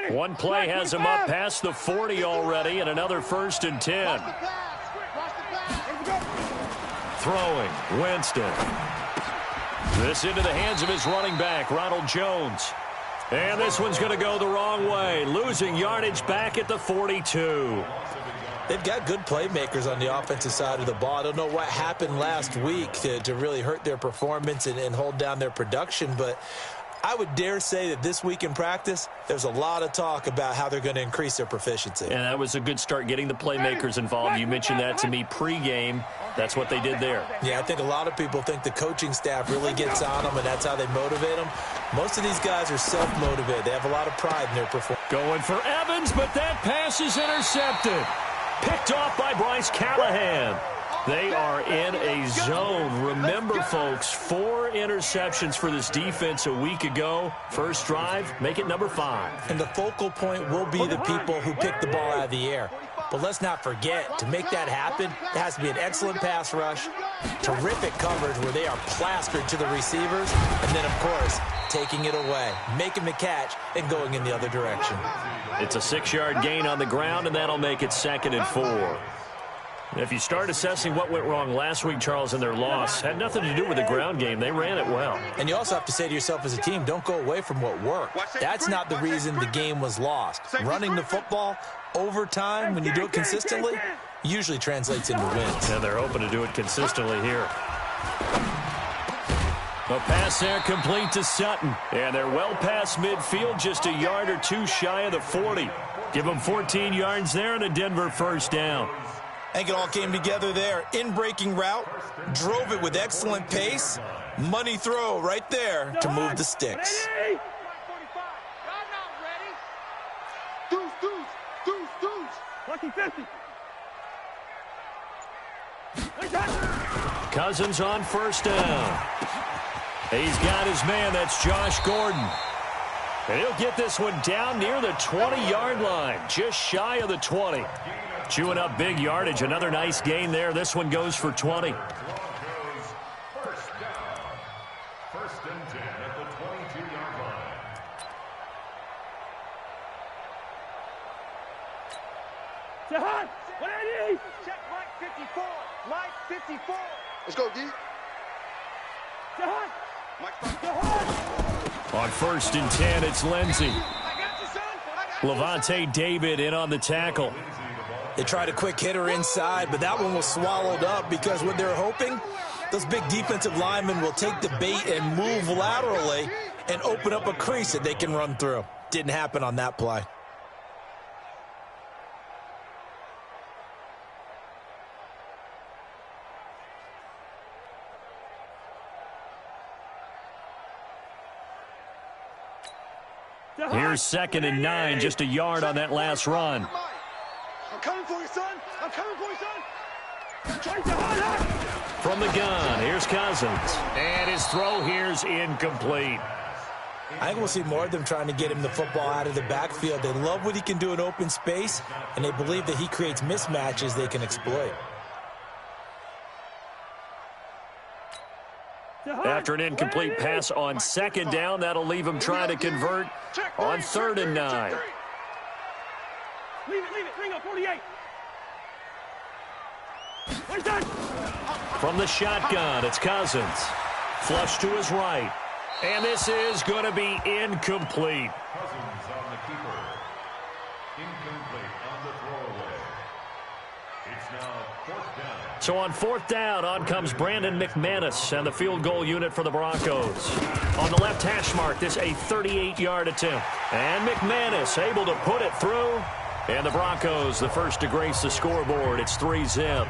One play has him up past the 40 already, and another 1st and 10. Throwing, Winston. This into the hands of his running back, Ronald Jones. And this one's going to go the wrong way, losing yardage back at the 42. They've got good playmakers on the offensive side of the ball. I don't know what happened last week to really hurt their performance and hold down their production, but I would dare say that this week in practice, there's a lot of talk about how they're going to increase their proficiency. And that was a good start, getting the playmakers involved. You mentioned that to me pregame. That's what they did there. Yeah, I think a lot of people think the coaching staff really gets on them, and that's how they motivate them. Most of these guys are self-motivated. They have a lot of pride in their performance. Going for Evans, but that pass is intercepted. Picked off by Bryce Callahan. They are in a zone. Remember, folks, 4 interceptions for this defense a week ago. First drive, make it number 5. And the focal point will be the people who pick the ball out of the air. But let's not forget, to make that happen, it has to be an excellent pass rush, terrific coverage where they are plastered to the receivers, and then, of course, taking it away, making the catch, and going in the other direction. It's a 6-yard gain on the ground, and that'll make it 2nd and 4. If you start assessing what went wrong last week, Charles, in their loss, had nothing to do with the ground game. They ran it well. And you also have to say to yourself as a team, don't go away from what worked. That's not the reason the game was lost. Running the football over time, when you do it consistently, usually translates into wins. And they're hoping to do it consistently here. A pass there complete to Sutton. And they're well past midfield, just a yard or 2 shy of the 40. Give them 14 yards there and a Denver first down. I think it all came together there. In-breaking route, drove it with excellent pace. Money throw right there to move the sticks. Cousins on first down. He's got his man. That's Josh Gordon. And he'll get this one down near the 20-yard line, just shy of the 20. Chewing up big yardage. Another nice gain there. This one goes for 20. First and 10 at the 22-yard line. Jahan, 180. Check Mike 54. Mike 54. Let's go, D. Jahan. Mike, Jahan. On 1st and 10, it's Lindsey. Levante David in on the tackle. They tried a quick hitter inside, but that one was swallowed up because what they're hoping, those big defensive linemen will take the bait and move laterally and open up a crease that they can run through. Didn't happen on that play. Here's 2nd and 9, just a yard on that last run. I'm coming for you, son. I'm coming for you, son. From the gun, here's Cousins. And his throw here's incomplete. I think we'll see more of them trying to get him the football out of the backfield. They love what he can do in open space, and they believe that he creates mismatches they can exploit. After an incomplete pass on 2nd down, that'll leave him trying to convert on 3rd and 9. Leave it, bring up 48. From the shotgun, it's Cousins. Flush to his right. And this is going to be incomplete. Cousins on the keeper. Incomplete on the throwaway. It's now 4th down. So on 4th down, on comes Brandon McManus and the field goal unit for the Broncos. On the left hash mark, this a 38-yard attempt. And McManus able to put it through. And the Broncos, the first to grace the scoreboard. It's 3-zip.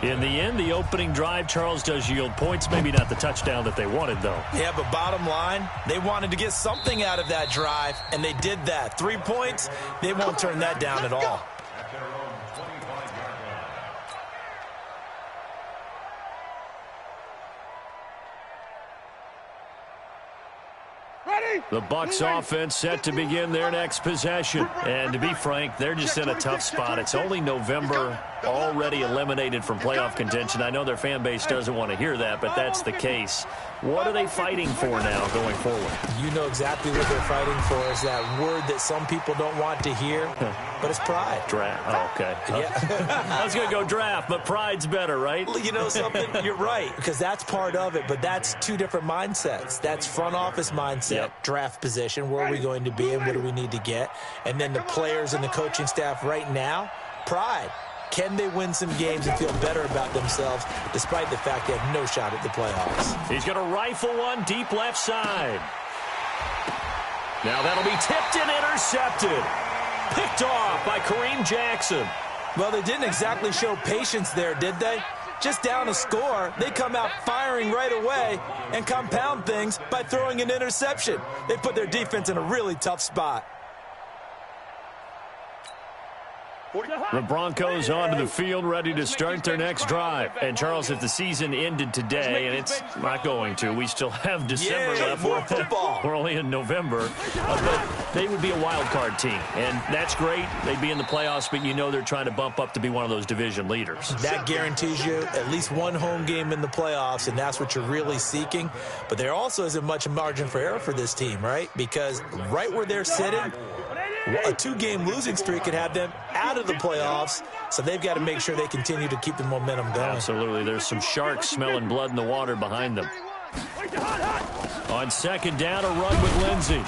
In the end, the opening drive, Charles, does yield points. Maybe not the touchdown that they wanted, though. Yeah, but bottom line, they wanted to get something out of that drive, and they did that. 3 points, they won't turn that down at all. At their own 25-yard line. Ready? The Bucs offense set to begin their next possession. And to be frank, they're just in a tough spot. It's only November. already eliminated from playoff contention. I know their fan base doesn't want to hear that, but that's the case. What are they fighting for now going forward? You know exactly what they're fighting for. Is that word that some people don't want to hear, but it's pride. Draft. Oh, okay. Yeah. I was going to go draft, but pride's better, right? You know something? You're right, because that's part of it, but that's two different mindsets. That's front office mindset, draft position, where are we going to be and what do we need to get? And then the players and the coaching staff right now, pride. Can they win some games and feel better about themselves despite the fact they have no shot at the playoffs? He's going to rifle one deep left side. Now that'll be tipped and intercepted. Picked off by Kareem Jackson. Well, they didn't exactly show patience there, did they? Just down a score, they come out firing right away and compound things by throwing an interception. They put their defense in a really tough spot. The Broncos onto the field, ready to start their next drive. And, Charles, if the season ended today, and it's not going to, we still have December left. More football. We're only in November. But they would be a wild card team, and that's great. They'd be in the playoffs, but you know they're trying to bump up to be one of those division leaders. That guarantees you at least one home game in the playoffs, and that's what you're really seeking. But there also isn't much margin for error for this team, right? Because right where they're sitting, a two-game losing streak could have them out of the playoffs, so they've got to make sure they continue to keep the momentum going. Absolutely. There's some sharks smelling blood in the water behind them. On second down, a run with Lindsey.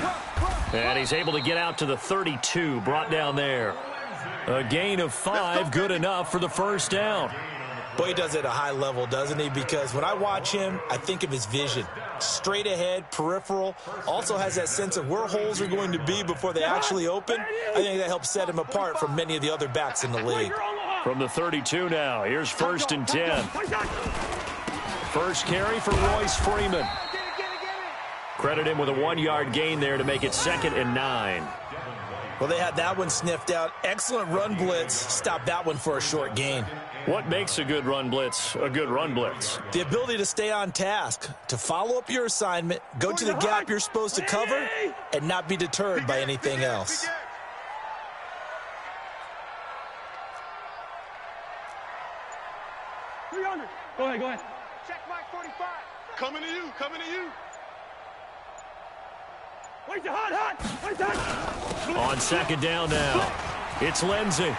And he's able to get out to the 32, brought down there. A gain of 5, good enough for the first down. Boy, he does it at a high level, doesn't he? Because when I watch him, I think of his vision. Straight ahead, peripheral. Also has that sense of where holes are going to be before they actually open. I think that helps set him apart from many of the other backs in the league. From the 32 now, here's 1st and 10. First carry for Royce Freeman. Credit him with a 1-yard gain there to make it 2nd and 9. Well, they had that one sniffed out. Excellent run blitz. Stopped that one for a short gain. What makes a good run blitz a good run blitz? The ability to stay on task, to follow up your assignment, go to the gap you're supposed to cover, and not be deterred by anything else. Go ahead. Check Mike 45. Coming to you. Wait, hot. On second down now, it's Lindsey.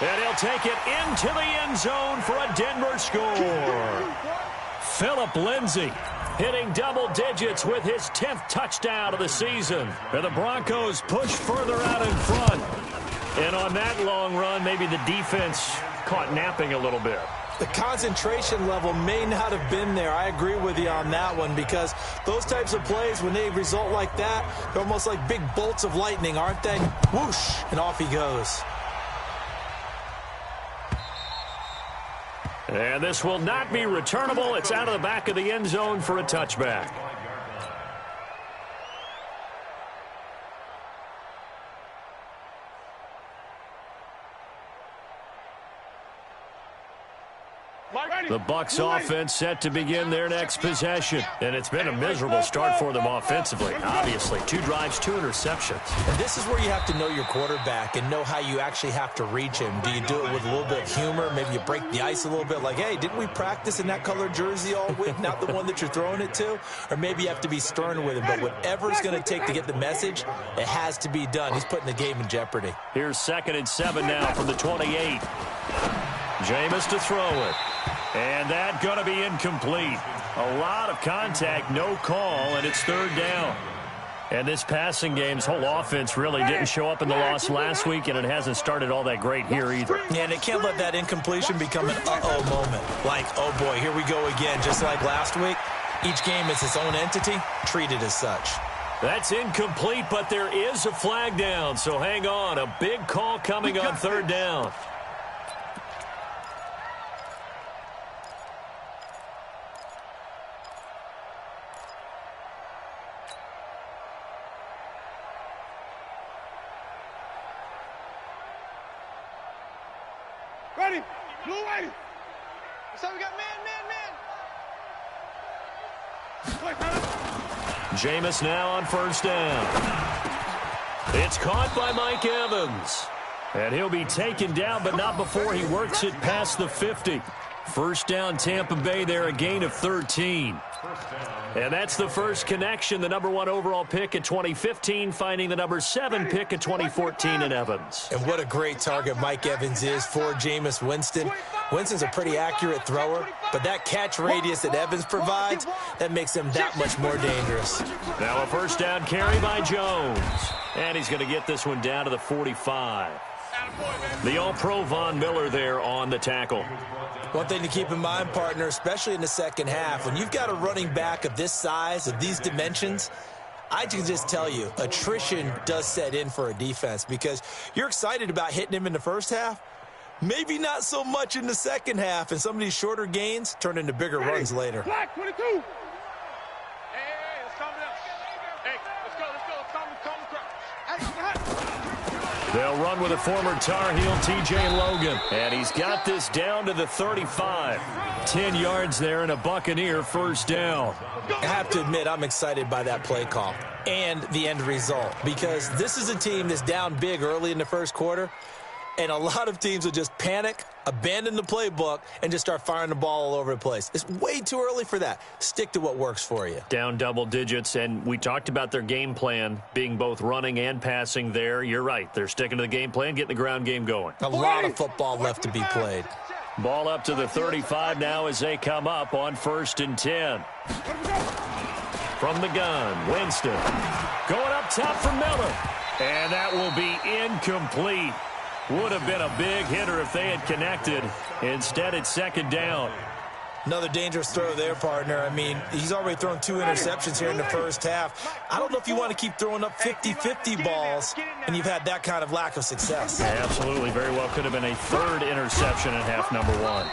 And he'll take it into the end zone for a Denver score. Phillip Lindsey hitting double digits with his 10th touchdown of the season. And the Broncos push further out in front. And on that long run, maybe the defense caught napping a little bit. The concentration level may not have been there. I agree with you on that one, because those types of plays, when they result like that, they're almost like big bolts of lightning, aren't they? Whoosh, and off he goes. And this will not be returnable. It's out of the back of the end zone for a touchback. The Bucs offense set to begin their next possession. And it's been a miserable start for them offensively. Obviously, 2 drives, 2 interceptions. And this is where you have to know your quarterback and know how you actually have to reach him. Do you do it with a little bit of humor? Maybe you break the ice a little bit, like, hey, didn't we practice in that colored jersey all week, not the one that you're throwing it to? Or maybe you have to be stern with him. But whatever it's going to take to get the message, it has to be done. He's putting the game in jeopardy. Here's 2nd and 7 now from the 28. Jameis to throw it. And that going to be incomplete. A lot of contact, no call, and it's 3rd down. And this passing game's whole offense really didn't show up in the loss last week, and it hasn't started all that great here either. Yeah, and they can't let that incompletion become an uh-oh moment. Like, oh boy, here we go again, just like last week. Each game is its own entity, treated as such. That's incomplete, but there is a flag down, so hang on. A big call coming on 3rd down. Ready. Blue ready. So we got man. Jameis now on 1st down. It's caught by Mike Evans. And he'll be taken down, but not before he works it past the 50. First down, Tampa Bay there, a gain of 13. And that's the first connection, the #1 overall pick in 2015, finding the #7 pick in 2014 in Evans. And what a great target Mike Evans is for Jameis Winston. Winston's a pretty accurate thrower, but that catch radius that Evans provides, that makes him that much more dangerous. Now a first down carry by Jones. And he's going to get this one down to the 45. The All-Pro Von Miller there on the tackle. One thing to keep in mind, partner, especially in the second half, when you've got a running back of this size, of these dimensions, I can just tell you, attrition does set in for a defense because you're excited about hitting him in the first half, maybe not so much in the second half, and some of these shorter gains turn into bigger runs later. Black 22. Hey, let's calm down. Hey, let's go. They'll run with a former Tar Heel, T.J. Logan. And he's got this down to the 35. 10 yards there and a Buccaneer first down. I have to admit, I'm excited by that play call and the end result because this is a team that's down big early in the first quarter, and a lot of teams will just panic, abandon the playbook, and just start firing the ball all over the place. It's way too early for that. Stick to what works for you. Down double digits, and we talked about their game plan being both running and passing there. You're right. They're sticking to the game plan, getting the ground game going. A lot of football left to be played. Ball up to the 35 now as they come up on 1st and 10. From the gun, Winston. Going up top for Miller. And that will be incomplete. Would have been a big hitter if they had connected. Instead, it's second down. Another dangerous throw there, partner. I mean, he's already thrown 2 interceptions here in the first half. I don't know if you want to keep throwing up 50-50 balls, and you've had that kind of lack of success. Yeah, absolutely. Very well could have been a 3rd interception in half number 1.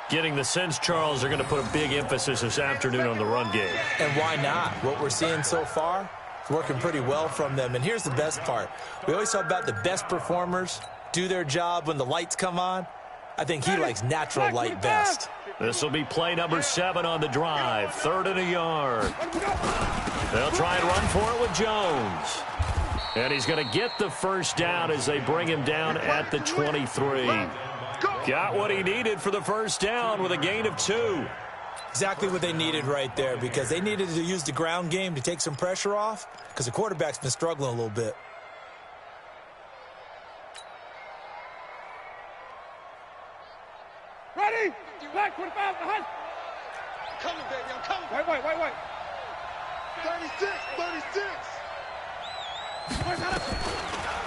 Getting the sense, Charles, they're going to put a big emphasis this afternoon on the run game. And why not? What we're seeing so far, it's working pretty well from them. And here's the best part. We always talk about the best performers do their job when the lights come on. I think he likes natural light best. This will be play number 7 on the drive. 3rd and a yard. They'll try and run for it with Jones. And he's going to get the first down as they bring him down at the 23. Got what he needed for the first down with a gain of 2. Exactly what they needed right there because they needed to use the ground game to take some pressure off because the quarterback's been struggling a little bit. Ready? Black 25 behind. I'm coming, baby. I'm coming. Wait. 36.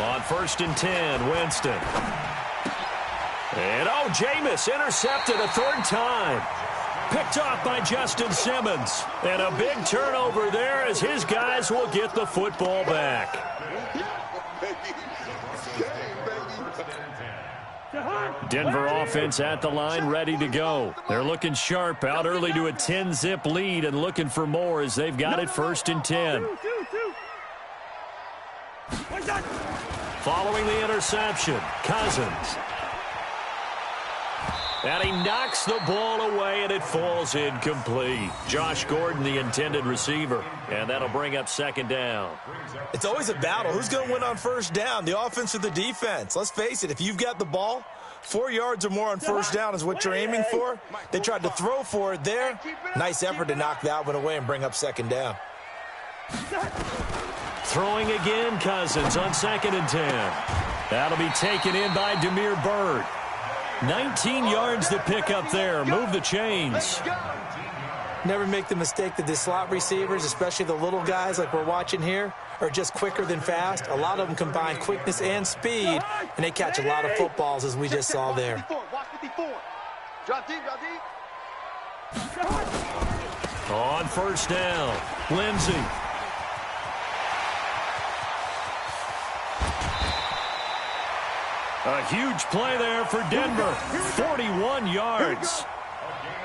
On 1st and 10, Winston. And, Jameis intercepted a 3rd time. Picked off by Justin Simmons. And a big turnover there as his guys will get the football back. Denver offense at the line, ready to go. They're looking sharp, out early to a 10-zip lead and looking for more as they've got it 1st and 10. Following the interception, Cousins. And he knocks the ball away, and it falls incomplete. Josh Gordon, the intended receiver, and that'll bring up 2nd down. It's always a battle. Who's going to win on 1st down, the offense or the defense? Let's face it, if you've got the ball, 4 yards or more on 1st down is what you're aiming for. They tried to throw for it there. Nice effort to knock that one away and bring up 2nd down. Throwing again, Cousins on 2nd and 10. That'll be taken in by Damiere Byrd. 19 yards to pick up there. Move the chains. Never make the mistake that the slot receivers, especially the little guys like we're watching here, are just quicker than fast. A lot of them combine quickness and speed, and they catch a lot of footballs, as we just saw there. Watch 54. Drop deep. On 1st down, Lindsey. A huge play there for Denver. 41 yards.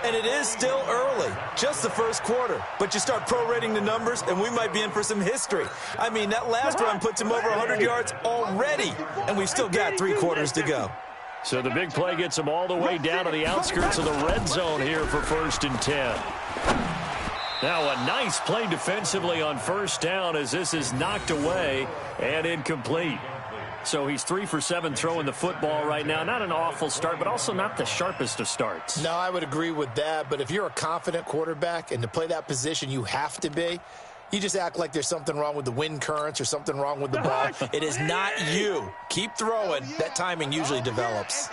And it is still early, just the first quarter. But you start prorating the numbers, and we might be in for some history. I mean, that last run puts him over 100 yards already, and we've still got 3 quarters to go. So the big play gets him all the way down to the outskirts of the red zone here for 1st and 10. Now a nice play defensively on first down as this is knocked away and incomplete. So he's 3 for 7 throwing the football right now. Not an awful start, but also not the sharpest of starts. No, I would agree with that. But if you're a confident quarterback and to play that position you have to be, you just act like there's something wrong with the wind currents or something wrong with the ball. It is not you. Keep throwing. That timing usually develops.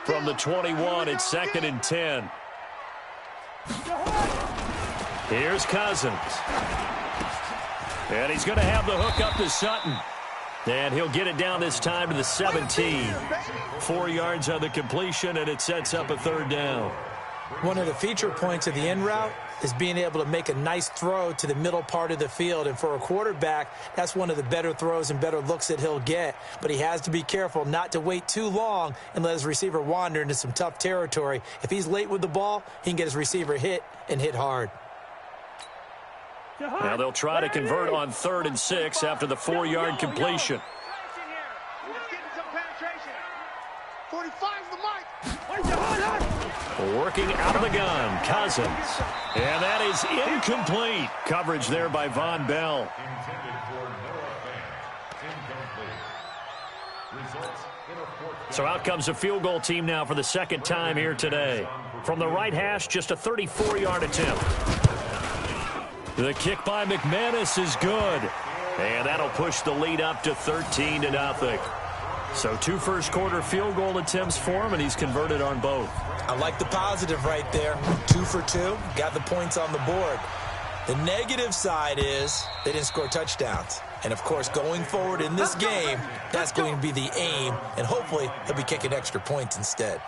From the 21, it's 2nd and 10. Here's Cousins. And he's going to have the hook up to Sutton. And he'll get it down this time to the 17. 4 yards on the completion, and it sets up a 3rd down. One of the feature points of the in route is being able to make a nice throw to the middle part of the field. And for a quarterback, that's one of the better throws and better looks that he'll get. But he has to be careful not to wait too long and let his receiver wander into some tough territory. If he's late with the ball, he can get his receiver hit and hit hard. Now they'll try to convert on 3rd and 6 after the 4-yard completion. Working out of the gun, Cousins. And that is incomplete. Coverage there by Von Bell. So out comes a field goal team now for the 2nd time here today. From the right hash, just a 34-yard attempt. The kick by McManus is good. And that'll push the lead up to 13-0. So 2 first-quarter field goal attempts for him, and he's converted on both. I like the positive right there. 2 for 2. Got the points on the board. The negative side is they didn't score touchdowns. And, of course, going forward in this game, that's going to be the aim. And hopefully he'll be kicking extra points instead.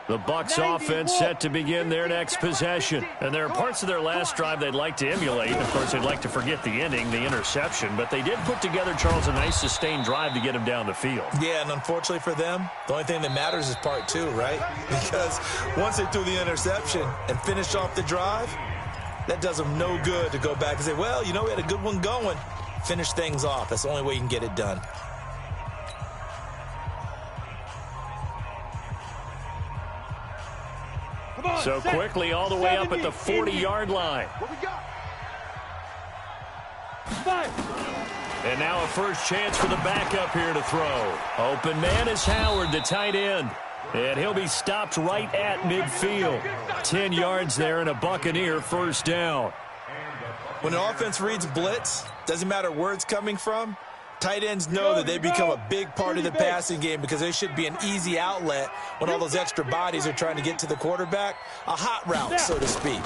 The Bucs offense set to begin their next possession. And there are parts of their last drive they'd like to emulate. Of course, they'd like to forget the ending, the interception. But they did put together, Charles, a nice sustained drive to get him down the field. Yeah, and unfortunately for them, the only thing that matters is part 2, right? Because once they threw the interception and finished off the drive, that does them no good to go back and say, well, you know, we had a good one going. Finish things off. That's the only way you can get it done. So quickly all the way up at the 40-yard line. And now a first chance for the backup here to throw. Open man is Howard, the tight end. And he'll be stopped right at midfield. 10 yards there and a Buccaneer first down. When an offense reads blitz, doesn't matter where it's coming from, tight ends know that they become a big part of the passing game because they should be an easy outlet when all those extra bodies are trying to get to the quarterback. A hot route, so to speak.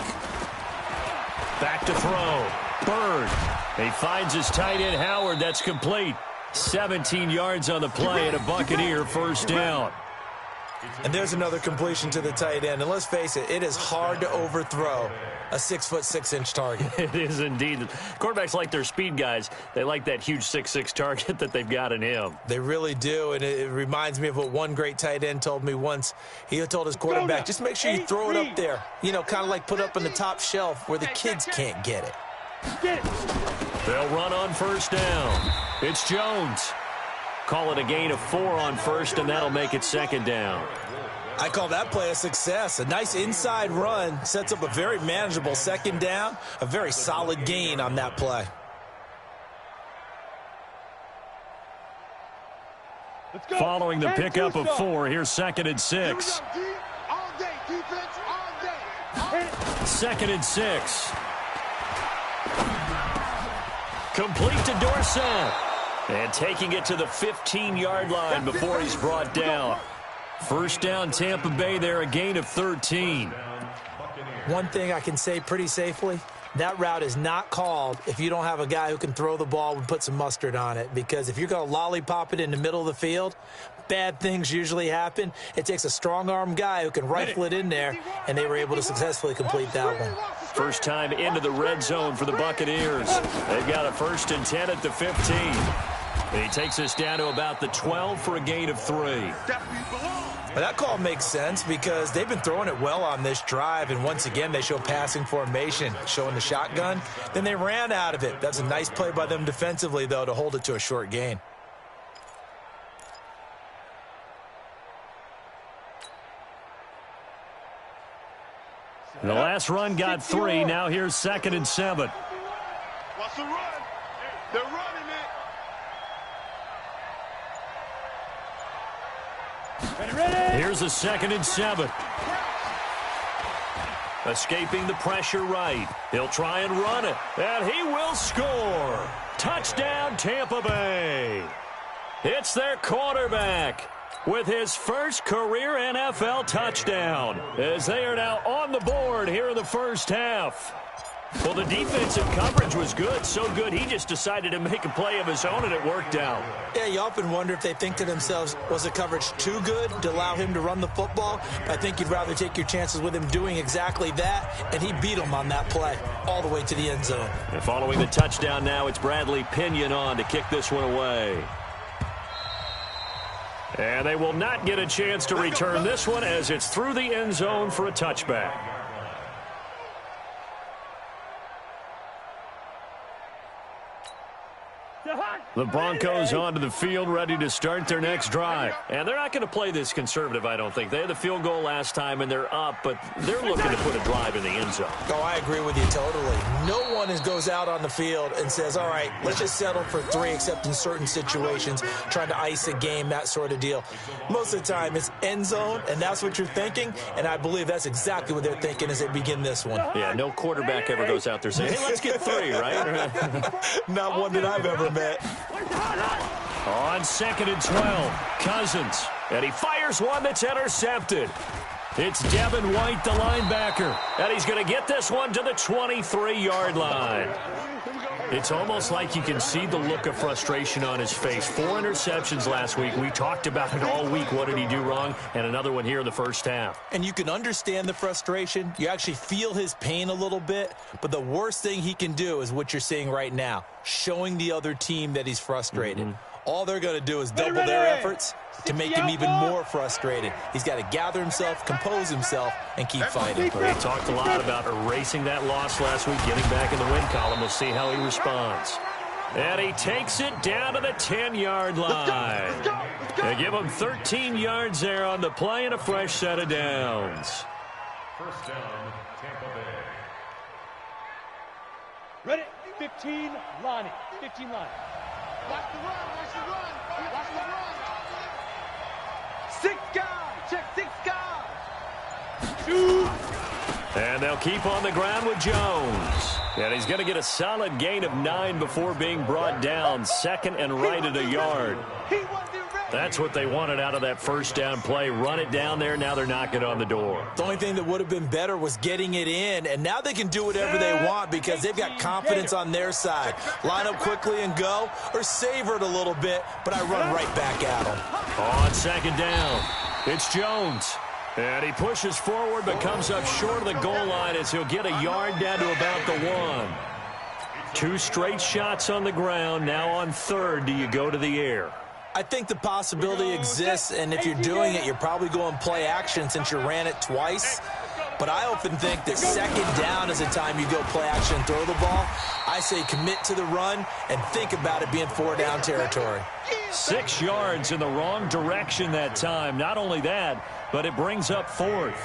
Back to throw. Bird. He finds his tight end, Howard. That's complete. 17 yards on the play and a Buccaneer first down. And there's another completion to the tight end. And let's face it, it is hard to overthrow a 6'6" target. It is indeed. Quarterbacks like their speed guys. They like that huge 6'6" target that they've got in him. They really do, and it reminds me of what one great tight end told me once. He told his quarterback, just make sure you throw it up there. You know, kind of like put it up on the top shelf where the kids can't get it. They'll run on first down. It's Jones. Call it a gain of 4 on first, and that'll make it second down. I call that play a success. A nice inside run sets up a very manageable second down, a very solid gain on that play. Following the pickup of 4, here's 2nd and 6. 2nd and 6. Complete to Dorsett. And taking it to the 15-yard line before he's brought down. First down, Tampa Bay there, a gain of 13. One thing I can say pretty safely, that route is not called if you don't have a guy who can throw the ball and put some mustard on it. Because if you're going to lollipop it in the middle of the field, bad things usually happen. It takes a strong-arm guy who can rifle it in there, and they were able to successfully complete that one. First time into the red zone for the Buccaneers. They've got a 1st and 10 at the 15. And he takes us down to about the 12 for a gain of 3. Well, that call makes sense because they've been throwing it well on this drive, and once again they show passing formation, showing the shotgun. Then they ran out of it. That's a nice play by them defensively, though, to hold it to a short gain. The last run got 3. Now here's 2nd and 7. Watch the run. They're running it. Ready. Here's a 2nd and 7. Escaping the pressure right. He'll try and run it. And he will score. Touchdown, Tampa Bay. It's their quarterback with his first career NFL touchdown, as they are now on the board here in the first half. Well, the defensive coverage was good, so good he just decided to make a play of his own, and it worked out. Yeah, you often wonder if they think to themselves, was the coverage too good to allow him to run the football? I think you'd rather take your chances with him doing exactly that, and he beat him on that play all the way to the end zone. And following the touchdown now, it's Bradley Pinion on to kick this one away. And they will not get a chance to return this one as it's through the end zone for a touchback. The Broncos onto the field, ready to start their next drive. And they're not going to play this conservative, I don't think. They had the field goal last time, and they're up, but they're looking to put a drive in the end zone. Oh, I agree with you totally. No one goes out on the field and says, all right, let's just settle for 3, except in certain situations, trying to ice a game, that sort of deal. Most of the time, it's end zone, and that's what you're thinking, and I believe that's exactly what they're thinking as they begin this one. Yeah, no quarterback ever goes out there saying, hey, let's get 3, right? Not one that I've ever met. On 2nd and 12, Cousins, and he fires one that's intercepted. It's Devin White, the linebacker, and he's going to get this one to the 23-yard line. It's almost like you can see the look of frustration on his face. 4 interceptions last week. We talked about it all week. What did he do wrong? And another one here in the first half. And you can understand the frustration. You actually feel his pain a little bit. But the worst thing he can do is what you're seeing right now, showing the other team that he's frustrated. All they're going to do is double their efforts to make him even more frustrated. He's got to gather himself, compose himself, and keep fighting. Well, he talked a lot about erasing that loss last week, getting back in the win column. We'll see how he responds. And he takes it down to the 10-yard line. They give him 13 yards there on the play and a fresh set of downs. First down, Tampa Bay. Ready. 15, Lonnie. 15 line. Watch the run. Watch the run. Watch the run. 6 guys. Check 6 guys. Shoot. And they'll keep on the ground with Jones. And he's going to get a solid gain of 9 before being brought down. 2nd and right at a yard. That's what they wanted out of that first down play. Run it down there. Now they're knocking on the door. The only thing that would have been better was getting it in, and now they can do whatever they want because they've got confidence on their side. Line up quickly and go, or savor it a little bit, but I run right back at them. On 2nd down, it's Jones. And he pushes forward but comes up short of the goal line as he'll get a yard down to about the 1. 2 straight shots on the ground. Now on 3rd, do you go to the air? I think the possibility exists, and if you're doing it, you're probably going play action since you ran it twice. But I often think that 2nd down is the time you go play action and throw the ball. I say commit to the run and think about it being 4-down territory. 6 yards in the wrong direction that time. Not only that, but it brings up 4th.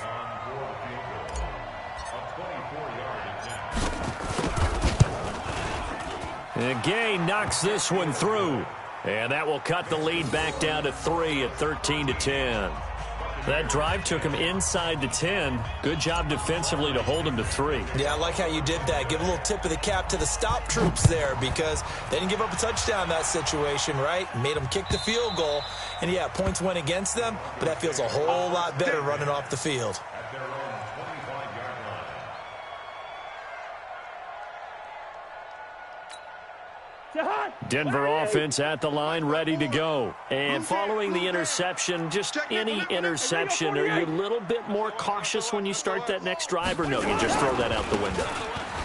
And Gay knocks this one through. And that will cut the lead back down to 3 at 13-10. That drive took him inside the 10. Good job defensively to hold him to 3. Yeah, I like how you did that. Give a little tip of the cap to the stop troops there because they didn't give up a touchdown in that situation, right? Made them kick the field goal. And, yeah, points went against them, but that feels a whole lot better running off the field. At their own 25-yard line. Denver offense at the line, ready to go. And following the interception, just any interception, are you a little bit more cautious when you start that next drive, or no, you just throw that out the window?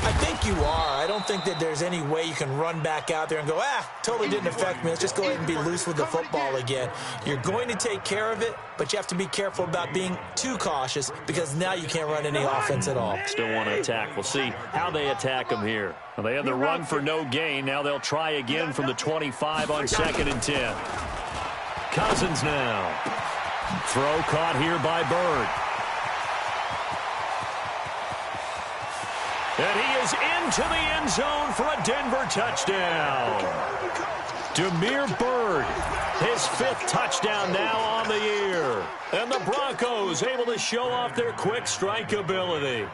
I think you are. I don't think that there's any way you can run back out there and go, totally didn't affect me. Let's just go ahead and be loose with the football again. You're going to take care of it, but you have to be careful about being too cautious because now you can't run any offense at all. Still want to attack. We'll see how they attack him here. Well, they had the run for no gain. Now they'll try again from the 25 on 2nd and 10. Cousins now. Throw caught here by Bird. And he is into the end zone for a Denver touchdown. Damiere Byrd, his 5th touchdown now on the year. And the Broncos able to show off their quick strike ability.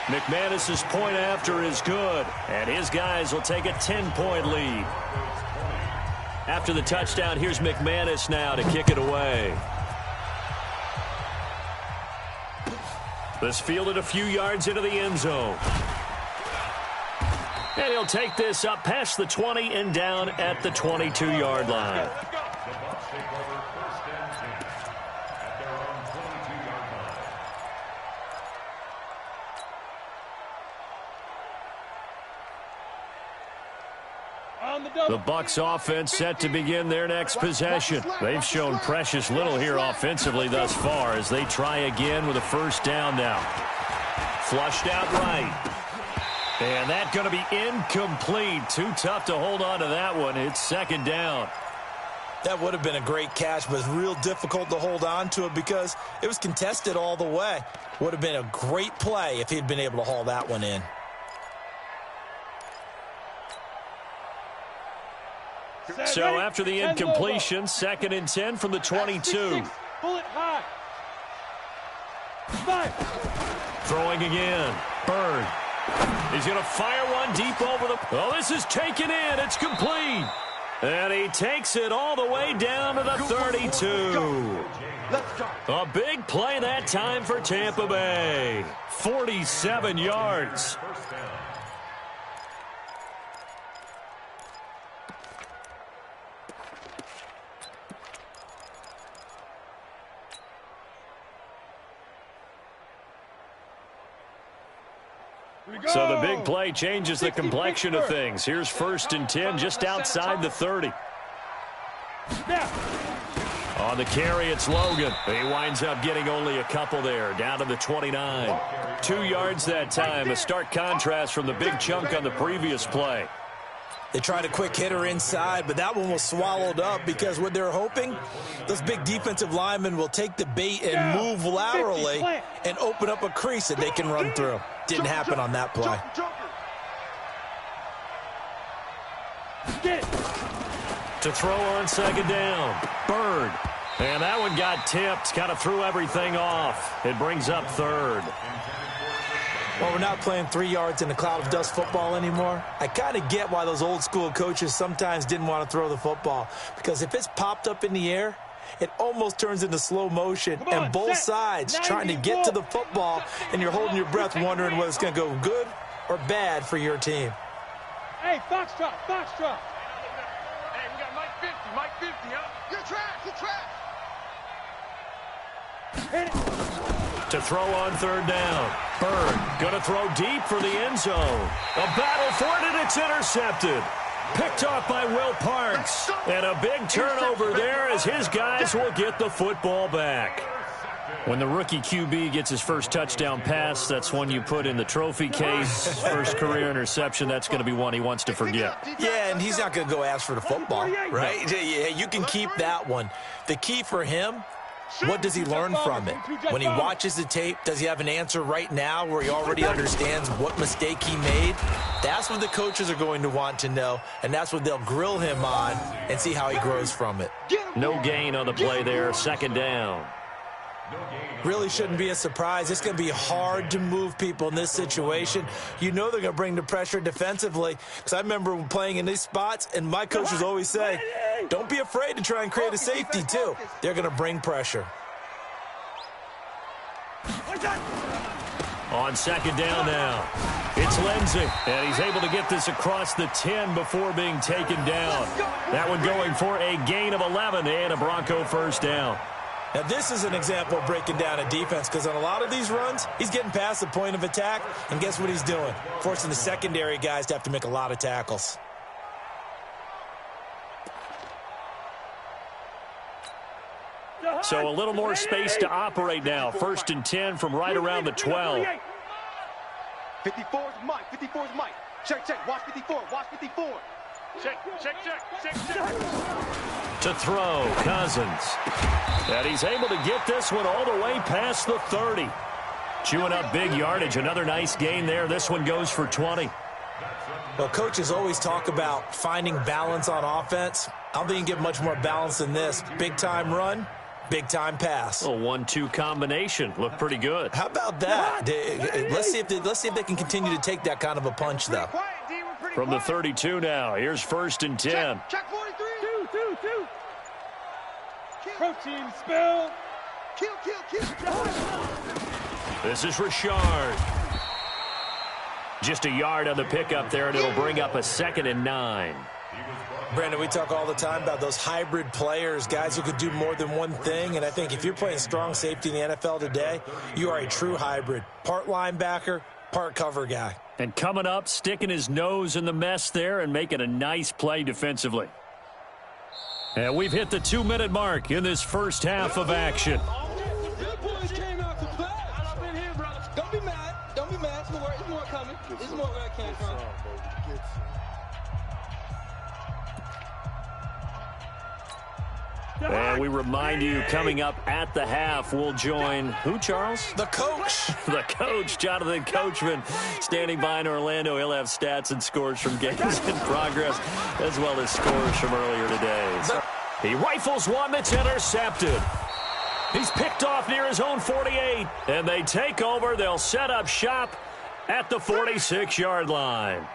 McManus's point after is good, and his guys will take a 10-point lead. After the touchdown, here's McManus now to kick it away. This fielded a few yards into the end zone. And he'll take this up past the 20 and down at the 22-yard line. The Bucs take over 1st and 10 at their own 22-yard line. The Bucs offense set to begin their next possession. They've shown precious little here offensively thus far as they try again with a 1st down now. Flushed out right. And that's going to be incomplete. Too tough to hold on to that one. It's 2nd down. That would have been a great catch, but it's real difficult to hold on to it because it was contested all the way. Would have been a great play if he'd been able to haul that one in. So after the incompletion, 2nd and 10 from the 22. Pull it high. 5. Throwing again. Bird. He's going to fire one deep over the... Oh, this is taken in. It's complete. And he takes it all the way down to the 32. A big play that time for Tampa Bay. 47 yards. So the big play changes the complexion of things. Here's 1st and 10 just outside the 30. On the carry, it's Logan. He winds up getting only a couple there, down to the 29. 2 yards that time, a stark contrast from the big chunk on the previous play. They tried a quick hitter inside, but that one was swallowed up because what they're hoping, those big defensive linemen will take the bait and move laterally and open up a crease that they can run through. Didn't happen on that play. To throw on 2nd down, Bird. And that one got tipped, kind of threw everything off. It brings up 3rd. Well, we're not playing 3 yards in a cloud of dust football anymore. I kind of get why those old school coaches sometimes didn't want to throw the football. Because if it's popped up in the air, it almost turns into slow motion. And both sides trying to get to the football, and you're holding your breath wondering whether it's going to go good or bad for your team. Hey, Foxtrot, Foxtrot. Hey, we got Mike 50, huh? You're trash. Hit it. To throw on 3rd down. Bird going to throw deep for the end zone. A battle for it, and it's intercepted. Picked off by Will Parks. And a big turnover there as his guys will get the football back. When the rookie QB gets his first touchdown pass, that's one you put in the trophy case. First career interception, that's going to be one he wants to forget. Yeah, and he's not going to go ask for the football, right? Yeah, you can keep that one. The key for him What does he learn from it? When he watches the tape, does he have an answer right now where he already understands what mistake he made? That's what the coaches are going to want to know, and that's what they'll grill him on and see how he grows from it. No gain on the play there, second down. Really shouldn't be a surprise. It's going to be hard to move people in this situation. You know they're going to bring the pressure defensively, because I remember playing in these spots, and my coaches always say, don't be afraid to try and create a safety, too. They're going to bring pressure. On second down now, it's Lindsey, and he's able to get this across the 10 before being taken down. That one going for a gain of 11 and a Bronco first down. Now, this is an example of breaking down a defense, because on a lot of these runs, he's getting past the point of attack, and guess what he's doing? Forcing the secondary guys to have to make a lot of tackles. So a little more space to operate now. First and 10 from right around the 12. 54's Mike. 54's Mike. Check. Watch 54. Watch 54. Check. To throw, Cousins. And he's able to get this one all the way past the 30. Chewing up big yardage. Another nice gain there. This one goes for 20. Well, coaches always talk about finding balance on offense. I don't think you can get much more balance than this. Big-time run, big-time pass. A 1-2 combination. Looked pretty good. How about that? Let's see if they can continue to take that kind of a punch, though. From the 32 now, here's first and 10. Check 43. Two. Protein spill. Kill. This is Richard. Just a yard on the pickup there, and it'll bring up a 2nd and 9. Brandon, we talk all the time about those hybrid players, guys who could do more than one thing, and I think if you're playing strong safety in the NFL today, you are a true hybrid. Part linebacker, part cover guy. And coming up, sticking his nose in the mess there and making a nice play defensively. And we've hit the 2-minute mark in this first half of action. Don't be mad. It's more coming. It's more where I came from. And we remind you, coming up at the half, we'll join who, Charles? The coach. The coach, Jonathan Coachman, standing by in Orlando. He'll have stats and scores from games in progress, as well as scores from earlier today. So he rifles one that's intercepted. He's picked off near his own 48, and they take over. They'll set up shop at the 46-yard line.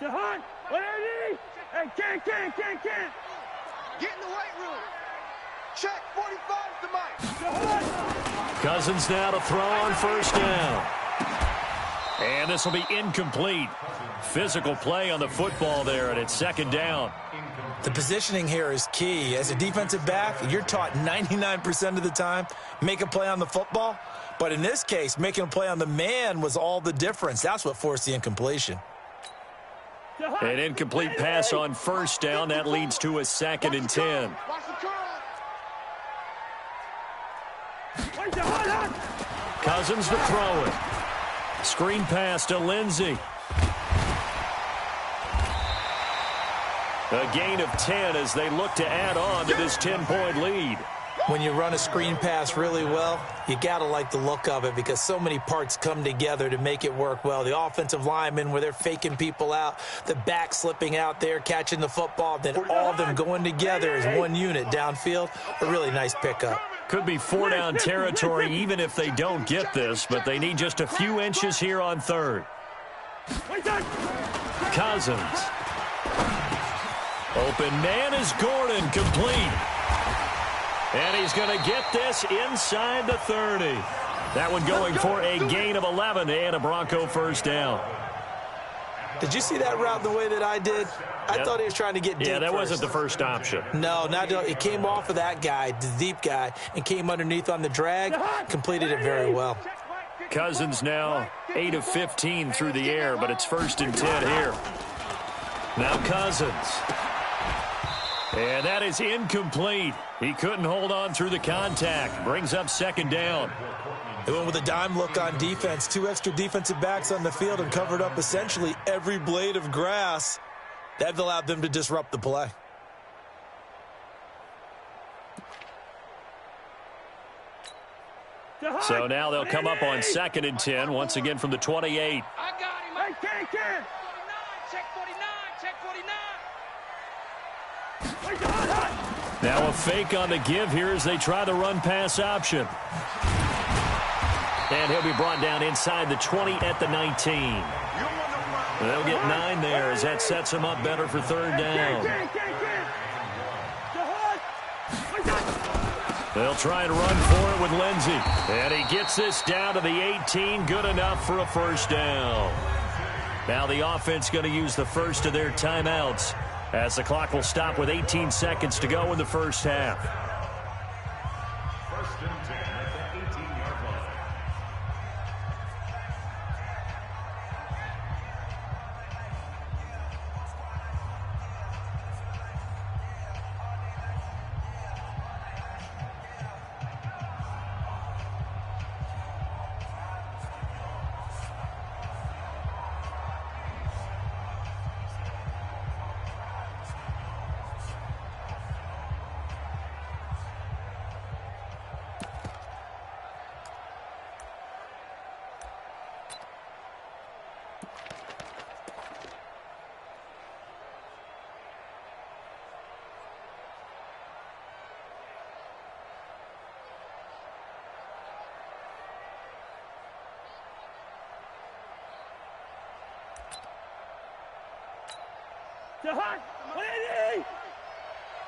Jahan, what are you? Hey, can't. Get in the weight room. Check, 45 to Mike. Cousins now to throw on first down. And this will be incomplete. Physical play on the football there, and it's 2nd down. The positioning here is key. As a defensive back, you're taught 99% of the time, make a play on the football. But in this case, making a play on the man was all the difference. That's what forced the incompletion. An incomplete pass on first down. That leads to a 2nd and 10. Cousins to throw it. Screen pass to Lindsey. A gain of 10 as they look to add on to this 10-point lead. When you run a screen pass really well, you got to like the look of it because so many parts come together to make it work well. The offensive linemen, where they're faking people out, the back slipping out there, catching the football, then all of them going together as one unit downfield. A really nice pickup. Could be 4-down territory even if they don't get this, but they need just a few inches here on 3rd. Cousins. Open man is Gordon, complete. And he's going to get this inside the 30. That one going for a gain of 11 and a Bronco first down. Did you see that route the way that I did? I thought he was trying to get deep. Yeah, that first. wasn't the first option. No, it came off of that guy, the deep guy, and came underneath on the drag, completed it very well. Cousins now 8 of 15 through the air, but it's 1st and 10 here. Now Cousins. And that is incomplete. He couldn't hold on through the contact. Brings up second down. They went with a dime look on defense. 2 extra defensive backs on the field and covered up essentially every blade of grass. That allowed them to disrupt the play. So now they'll come up on 2nd and 10, once again from the 28. I got him. Hey, Ken. 49, check 49, check 49. Now a fake on the give here as they try the run-pass option. And he'll be brought down inside the 20 at the 19. They'll get 9 there as that sets him up better for 3rd down. They'll try and run for it with Lindsey. And he gets this down to the 18. Good enough for a 1st down. Now the offense going to use the first of their timeouts as the clock will stop with 18 seconds to go in the first half. 1st and 10 at the 18-yard line.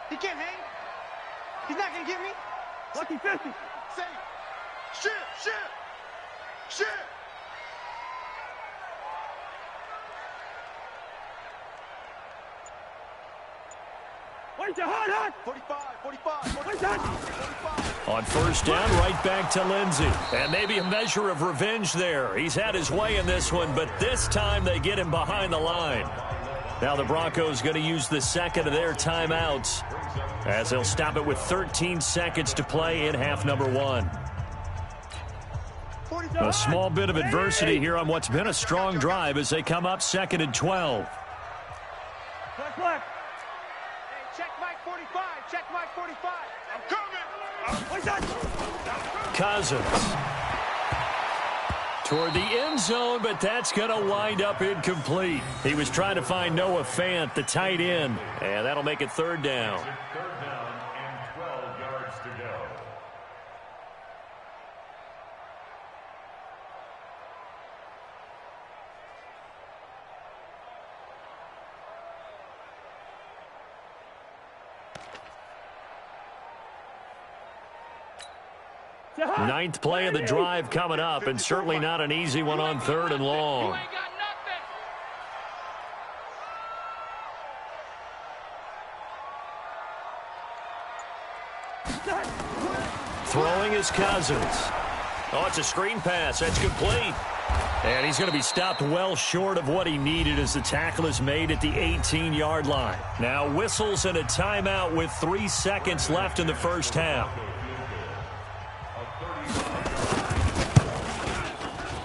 He can't hang. He's not gonna get me. Lucky 50. Say, shoot. Wait, hot. 45. On 1st down, right back to Lindsey. And maybe a measure of revenge there. He's had his way in this one, but this time they get him behind the line. Now the Broncos going to use the 2nd of their timeouts as they'll stop it with 13 seconds to play in half number 1. A small bit of adversity here on what's been a strong drive as they come up 2nd and 12. Left. Hey, check Mike 45. I'm coming. Cousins toward the end zone, but that's going to wind up incomplete. He was trying to find Noah Fant, the tight end, and that'll make it 3rd down. 3rd down and 12 yards to go. Ninth play of the drive coming up, and certainly not an easy one on 3rd and long. You ain't got nothing. Throwing is Cousins. Oh, it's a screen pass. That's complete. And he's going to be stopped well short of what he needed as the tackle is made at the 18-yard line. Now whistles and a timeout with 3 seconds left in the first half.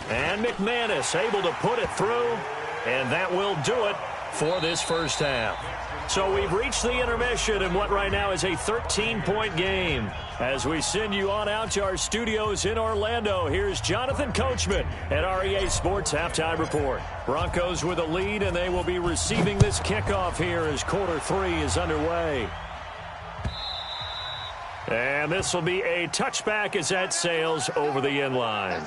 And McManus able to put it through, and that will do it for this first half. So we've reached the intermission in what right now is a 13-point game. As we send you on out to our studios in Orlando, here's Jonathan Coachman at REA Sports Halftime Report. Broncos with a lead, and they will be receiving this kickoff here as quarter 3 is underway. And this will be a touchback as that sails over the end line.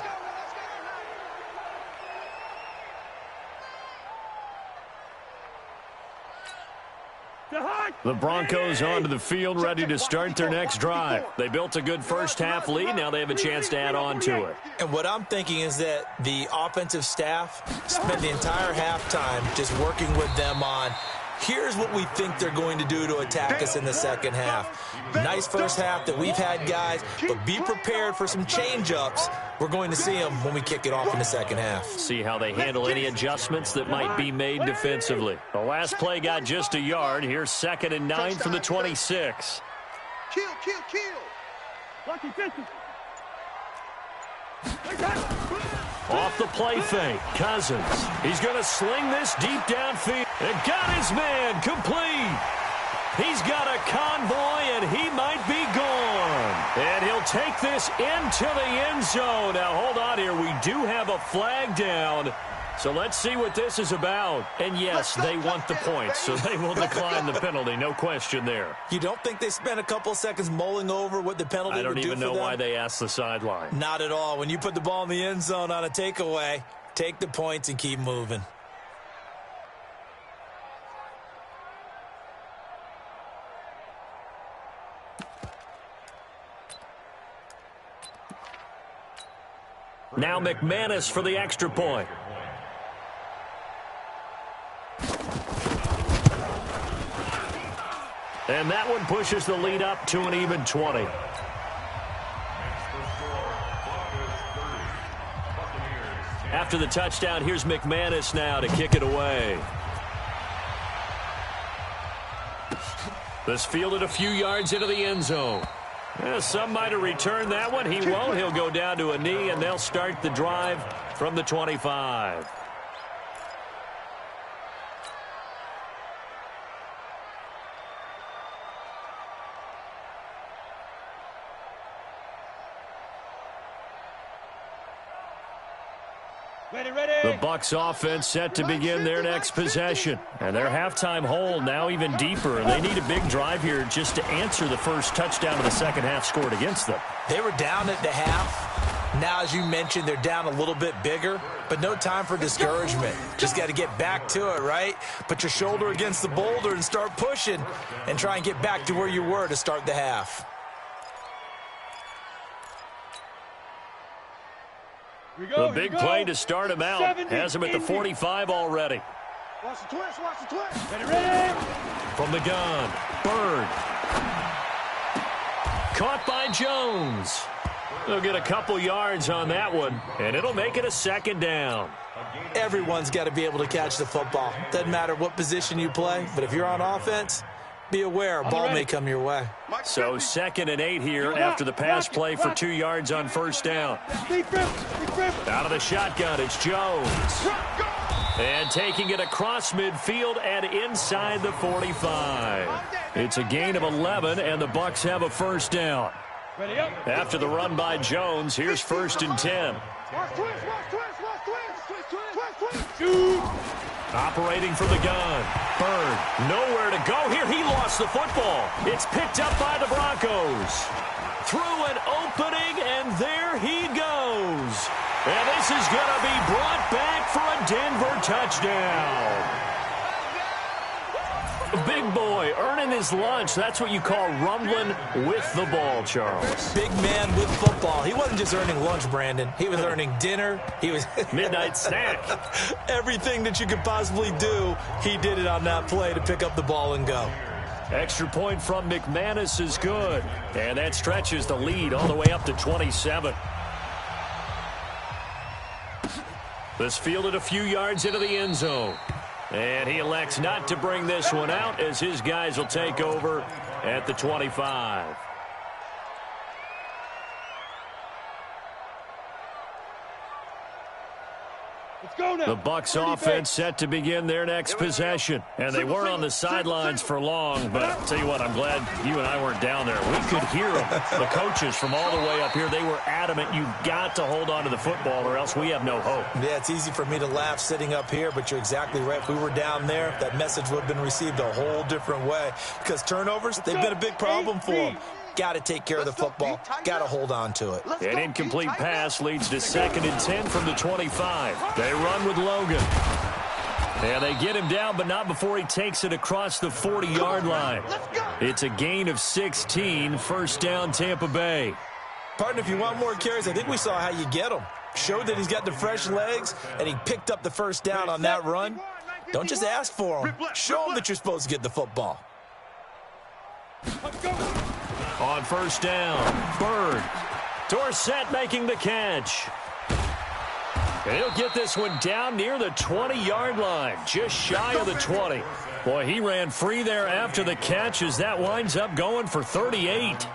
The Broncos onto the field ready to start their next drive. They built a good first half lead. Now they have a chance to add on to it. And what I'm thinking is that the offensive staff spent the entire halftime just working with them on Here's what we think they're going to do to attack us in the second half. Nice first half that we've had, guys, but be prepared for some change-ups. We're going to see them when we kick it off in the second half. See how they handle any adjustments that might be made defensively. The last play got just a yard. Here's 2nd and 9 from the 26. Kill. Lucky 50. Off the play fake, Cousins. He's going to sling this deep downfield. And got his man complete. He's got a convoy, and he might be gone. And he'll take this into the end zone. Now, hold on here. We do have a flag down. So let's see what this is about. And, yes, they want the points, so they will decline the penalty. No question there. You don't think they spent a couple seconds mulling over what the penalty would do for them? I don't even know why they asked the sideline. Not at all. When you put the ball in the end zone on a takeaway, take the points and keep moving. Now McManus for the extra point. And that one pushes the lead up to an even 20. After the touchdown, here's McManus now to kick it away. This fielded a few yards into the end zone. Some might have returned that one. He won't. He'll go down to a knee, and they'll start the drive from the 25. The Bucs offense set to begin their next possession. And their halftime hole now even deeper. They need a big drive here just to answer the first touchdown of the second half scored against them. They were down at the half. Now, as you mentioned, they're down a little bit bigger, but no time for discouragement. Just got to get back to it, right? Put your shoulder against the boulder and start pushing and try and get back to where you were to start the half. The big play to start him out. 70, has him at the 45 already. Watch the twist, watch the twist. Ready. From the gun, Bird. Caught by Jones. They'll get a couple yards on that one, and it'll make it a 2nd down. Everyone's got to be able to catch the football. Doesn't matter what position you play, but if you're on offense, be aware a ball may come your way. So 2nd and 8 here after the pass play for 2 yards on first down. Out of the shotgun, it's Jones. And taking it across midfield and inside the 45. It's a gain of 11, and the Bucs have a first down. After the run by Jones, here's 1st and 10. Operating from the gun. Bird, nowhere to go here. He lost the football. It's picked up by the Broncos. Through an opening, and there he goes. And this is going to be brought back for a Denver touchdown. Big boy earning his lunch. That's what you call rumbling with the ball, Charles. Big man with football. He wasn't just earning lunch, Brandon. He was earning dinner. He was midnight snack. Everything that you could possibly do, he did it on that play to pick up the ball and go. Extra point from McManus is good. And that stretches the lead all the way up to 27. This fielded a few yards into the end zone. And he elects not to bring this one out as his guys will take over at the 25. The Bucs offense set to begin their next possession. And they weren't on the sidelines for long, but I'll tell you what, I'm glad you and I weren't down there. We could hear them. The coaches from all the way up here, they were adamant, you've got to hold on to the football or else we have no hope. Yeah, it's easy for me to laugh sitting up here, but you're exactly right. If we were down there, that message would have been received a whole different way. Because turnovers, they've been a big problem for them. Got to take care of the football. Got to hold on to it. An incomplete pass leads to 2nd and 10 from the 25. They run with Logan. And they get him down, but not before he takes it across the 40-yard line. It's a gain of 16, first down Tampa Bay. Partner, if you want more carries, I think we saw how you get him. Showed that he's got the fresh legs, and he picked up the first down on that run. Don't just ask for them. Show them that you're supposed to get the football. On first down, Bird. Dorsett making the catch. And he'll get this one down near the 20-yard line, just shy of the 20. Boy, he ran free there after the catch as that winds up going for 38.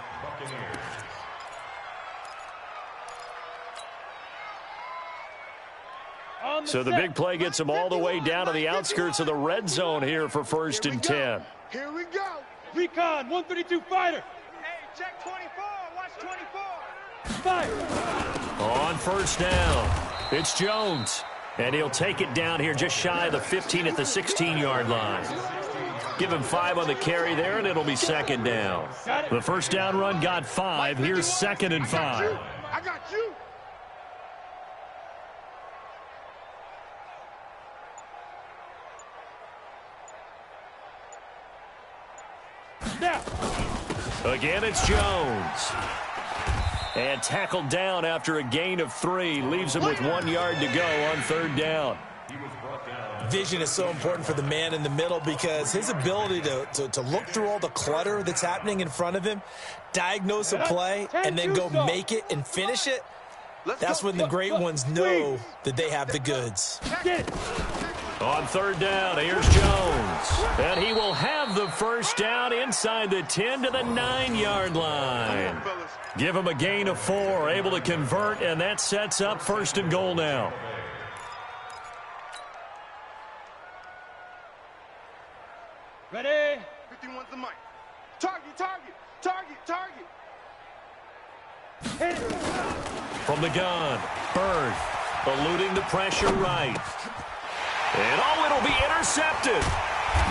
So the big play gets him all the way down to the outskirts of the red zone here for 1st and 10. Here we go. Recon, 132 fighter. Hey, check 24. Watch 24. Fire. On first down, it's Jones. And he'll take it down here just shy of the 15 at the 16-yard line. Give him 5 on the carry there, and it'll be 2nd down. The first down run got 5. Here's 2nd and 5. I got you. Now. Again, it's Jones. And tackled down after a gain of 3. Leaves him with 1 yard to go on 3rd down. Vision is so important for the man in the middle because his ability to look through all the clutter that's happening in front of him, diagnose a play, and then go make it and finish it, that's when the great ones know that they have the goods. On 3rd down, here's Jones. And he will have the first down inside the 10 to the 9-yard line. Give him a gain of 4, able to convert, and that sets up 1st and goal now. Ready? 51's the mic. Target, target, target, target. Hit it. From the gun, Bird eluding the pressure right. And it'll be intercepted.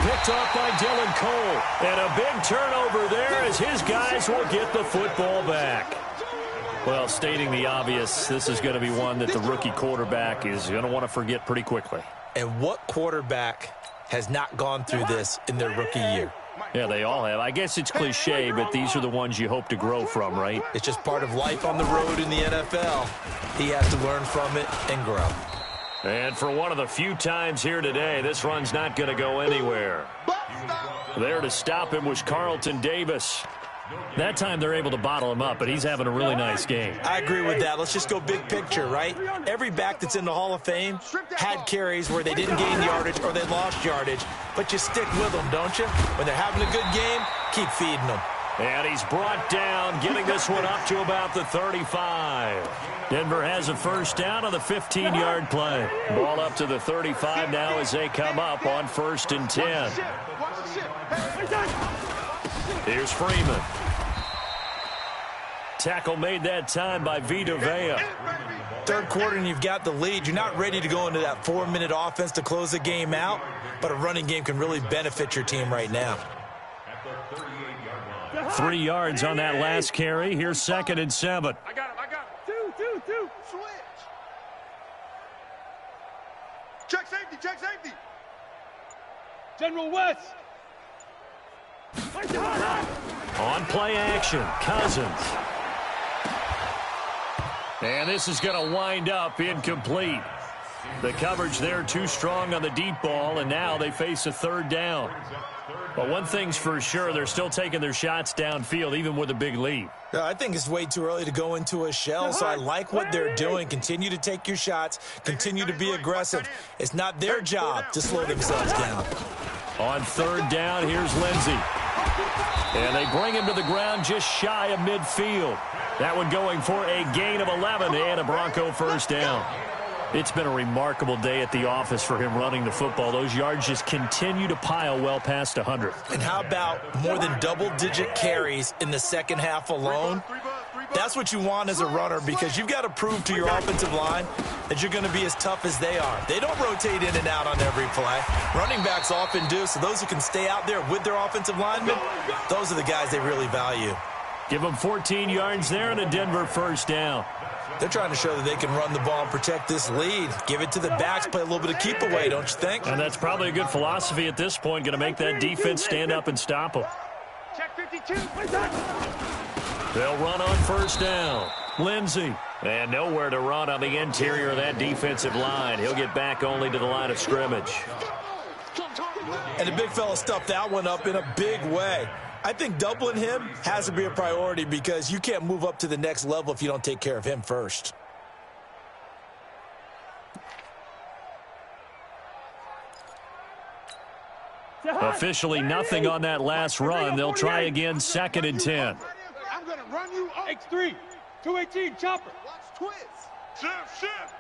Picked off by Dylan Cole. And a big turnover there as his guys will get the football back. Well, stating the obvious, this is going to be one that the rookie quarterback is going to want to forget pretty quickly. And what quarterback has not gone through this in their rookie year? Yeah, they all have. I guess it's cliche, but these are the ones you hope to grow from, right? It's just part of life on the road in the NFL. He has to learn from it and grow. And for one of the few times here today, this run's not going to go anywhere. There to stop him was Carlton Davis. That time they're able to bottle him up, but he's having a really nice game. I agree with that. Let's just go big picture, right? Every back that's in the Hall of Fame had carries where they didn't gain yardage or they lost yardage, but you stick with them, don't you? When they're having a good game, keep feeding them. And he's brought down, getting this one up to about the 35. Denver has a first down on the 15-yard play. Ball up to the 35 now as they come up on 1st and 10. Here's Freeman. Tackle made that time by Vita Vea. 3rd quarter and you've got the lead. You're not ready to go into that 4-minute offense to close the game out, but a running game can really benefit your team right now. 3 yards on that last carry. Here's 2nd and 7. I got him. Two. Switch. Check safety. General West. On play action, Cousins. And this is going to wind up incomplete. The coverage there too strong on the deep ball, and now they face a 3rd down. But one thing's for sure, they're still taking their shots downfield, even with a big lead. I think it's way too early to go into a shell, so I like what they're doing. Continue to take your shots. Continue to be aggressive. It's not their job to slow themselves down. On 3rd down, here's Lindsey. And they bring him to the ground just shy of midfield. That one going for a gain of 11 and a Bronco first down. It's been a remarkable day at the office for him running the football. Those yards just continue to pile well past 100. And how about more than double-digit carries in the 2nd half alone? That's what you want as a runner because you've got to prove to your offensive line that you're going to be as tough as they are. They don't rotate in and out on every play. Running backs often do, so those who can stay out there with their offensive linemen, those are the guys they really value. Give them 14 yards there and a Denver first down. They're trying to show that they can run the ball and protect this lead. Give it to the backs, play a little bit of keep away, don't you think? And that's probably a good philosophy at this point, going to make that defense stand up and stop them. Check 52. They'll run on first down. Lindsey. And nowhere to run on the interior of that defensive line. He'll get back only to the line of scrimmage. And the big fella stuffed that one up in a big way. I think doubling him has to be a priority because you can't move up to the next level if you don't take care of him first. Officially nothing on that last run. They'll try again, 2nd and 10. I'm going to run you up. X3, 218, chopper. Watch twist. Shift.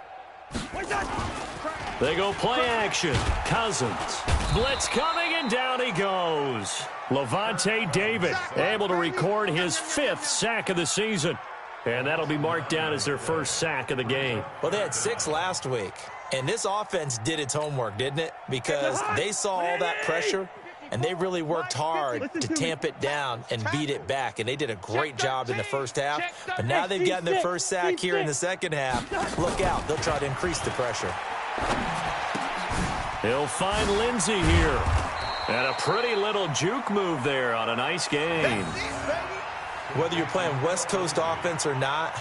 They go play action. Cousins. Blitz coming, and down he goes. Levante David able to record his 5th sack of the season. And that'll be marked down as their first sack of the game. Well, they had 6 last week. And this offense did its homework, didn't it? Because they saw all that pressure, and they really worked hard to tamp it down and beat it back. And they did a great job in the first half. But now they've gotten their first sack here in the second half. Look out. They'll try to increase the pressure. He'll find Lindsey here. And a pretty little juke move there on a nice gain. Whether you're playing West Coast offense or not,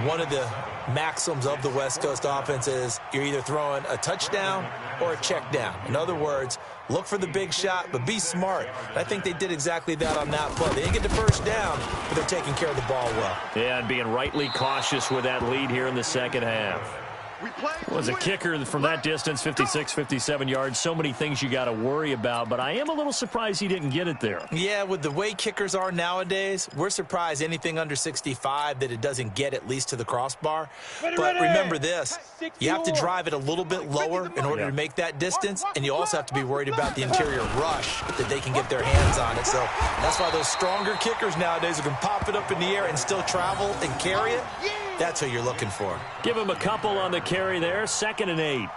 one of the maxims of the West Coast offense is you're either throwing a touchdown or a check down. In other words, look for the big shot, but be smart. And I think they did exactly that on that play. They didn't get the first down, but they're taking care of the ball well. Yeah, and being rightly cautious with that lead here in the second half. Was a kicker from that distance, 56, 57 yards. So many things you got to worry about, but I am a little surprised he didn't get it there. Yeah, with the way kickers are nowadays, we're surprised anything under 65 that it doesn't get at least to the crossbar. But remember this, you have to drive it a little bit lower in order to make that distance, and you also have to be worried about the interior rush that they can get their hands on it. So that's why those stronger kickers nowadays who can pop it up in the air and still travel and carry it, that's what you're looking for. Give him a couple on the carry there, 2nd and 8.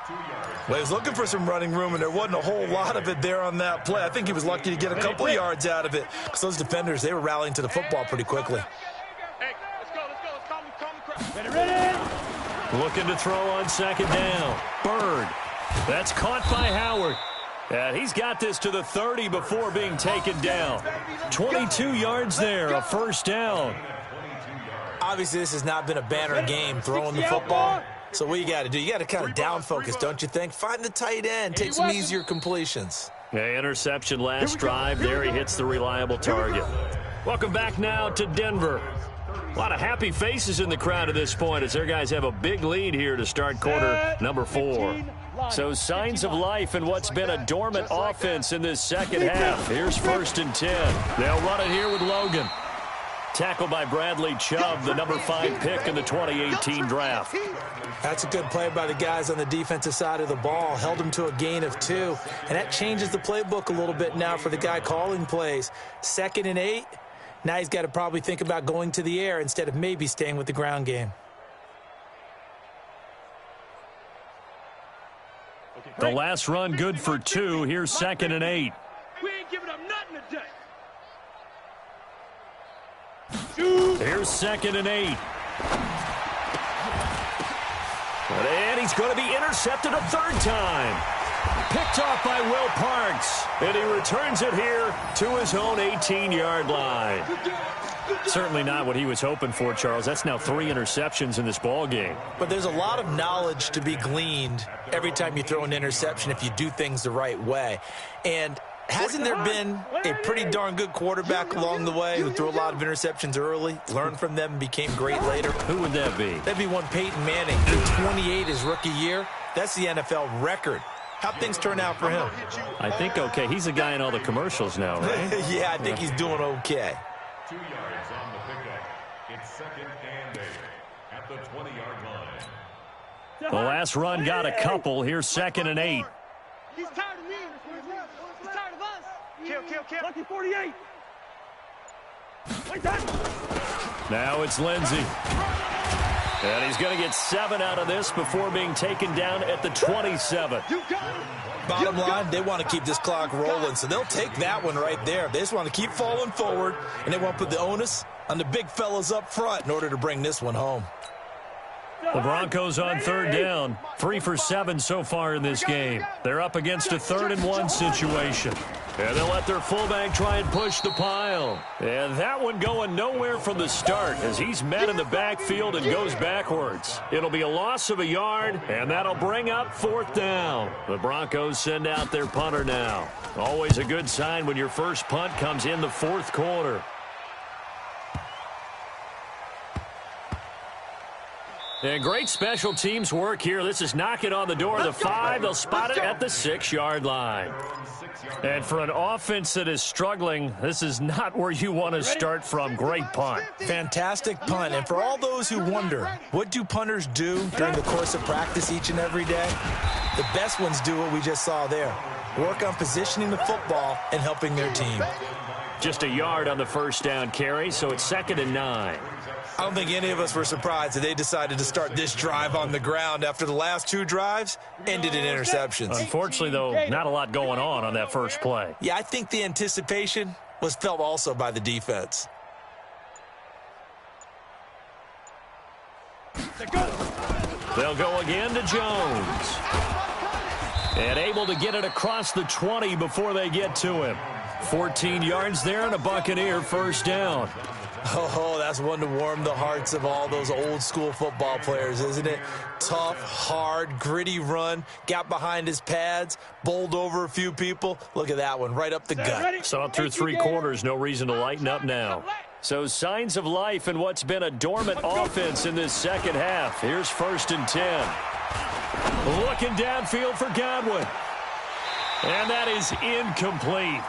Well, he was looking for some running room, and there wasn't a whole lot of it there on that play. I think he was lucky to get a couple of yards out of it because those defenders, they were rallying to the football pretty quickly. Hey, let's go. Ready. Looking to throw on 2nd down. Bird. That's caught by Howard. And he's got this to the 30 before being taken down. 22 yards there, a first down. Obviously, this has not been a banner game throwing the football. So what you got to do, you got to kind of down focus, don't you think? Find the tight end, take some easier completions. Yeah, interception last drive. There he hits the reliable target. Welcome back now to Denver. A lot of happy faces in the crowd at this point as their guys have a big lead here to start quarter number 4. So signs of life in what's been a dormant offense in this second half. Here's 1st and 10. They'll run it here with Logan. Tackled by Bradley Chubb, the number 5 pick in the 2018 draft. That's a good play by the guys on the defensive side of the ball. Held him to a gain of 2. And that changes the playbook a little bit now for the guy calling plays. 2nd and 8. Now he's got to probably think about going to the air instead of maybe staying with the ground game. The last run good for 2. Here's 2nd and 8. We ain't giving up nothing today. Here's 2nd and 8. And he's going to be intercepted a 3rd time. Picked off by Will Parks. And he returns it here to his own 18-yard line. Certainly not what he was hoping for, Charles. That's now 3 interceptions in this ball game. But there's a lot of knowledge to be gleaned every time you throw an interception if you do things the right way. And hasn't there been a pretty darn good quarterback along the way who threw a lot of interceptions early, learned from them, and became great later? Who would that be? That'd be one Peyton Manning. Threw 28 his rookie year. That's the NFL record. How'd things turn out for him? I think okay. He's a guy in all the commercials now, right? Yeah, I think he's doing okay. 2 yards on the pickup. It's 2nd and 8 at the 20-yard line. The last run got a couple. Here's 2nd and 8. He's tired of me. He's tired of us. Kill. Lucky 48. Now it's Lindsey. And he's going to get 7 out of this before being taken down at the 27. Bottom line, they want to keep this clock rolling, so they'll take that one right there. They just want to keep falling forward, and they want to put the onus on the big fellas up front in order to bring this one home. The Broncos on third down. 3 for 7 so far in this game. They're up against a 3rd and 1 situation. And they'll let their fullback try and push the pile. And that one going nowhere from the start as he's met in the backfield and goes backwards. It'll be a loss of a yard, and that'll bring up 4th down. The Broncos send out their punter now. Always a good sign when your first punt comes in the 4th quarter. And great special teams work here. This is knocking on the door of the 5. They'll spot it at the 6-yard line. And for an offense that is struggling, this is not where you want to start from. Great punt. Fantastic punt. And for all those who wonder, what do punters do during the course of practice each and every day? The best ones do what we just saw there. Work on positioning the football and helping their team. Just a yard on the first down carry, so it's 2nd and 9. I don't think any of us were surprised that they decided to start this drive on the ground after the last 2 drives ended in interceptions. Unfortunately, though, not a lot going on that first play. Yeah, I think the anticipation was felt also by the defense. They'll go again to Jones. And able to get it across the 20 before they get to him. 14 yards there and a Buccaneer first down. Oh, that's one to warm the hearts of all those old school football players, isn't it? Tough, hard, gritty run, got behind his pads, bowled over a few people. Look at that one, right up the gut. Saw through 3 quarters, no reason to lighten up now. So signs of life in what's been a dormant offense in this second half. Here's 1st and 10. Looking downfield for Godwin. And that is incomplete.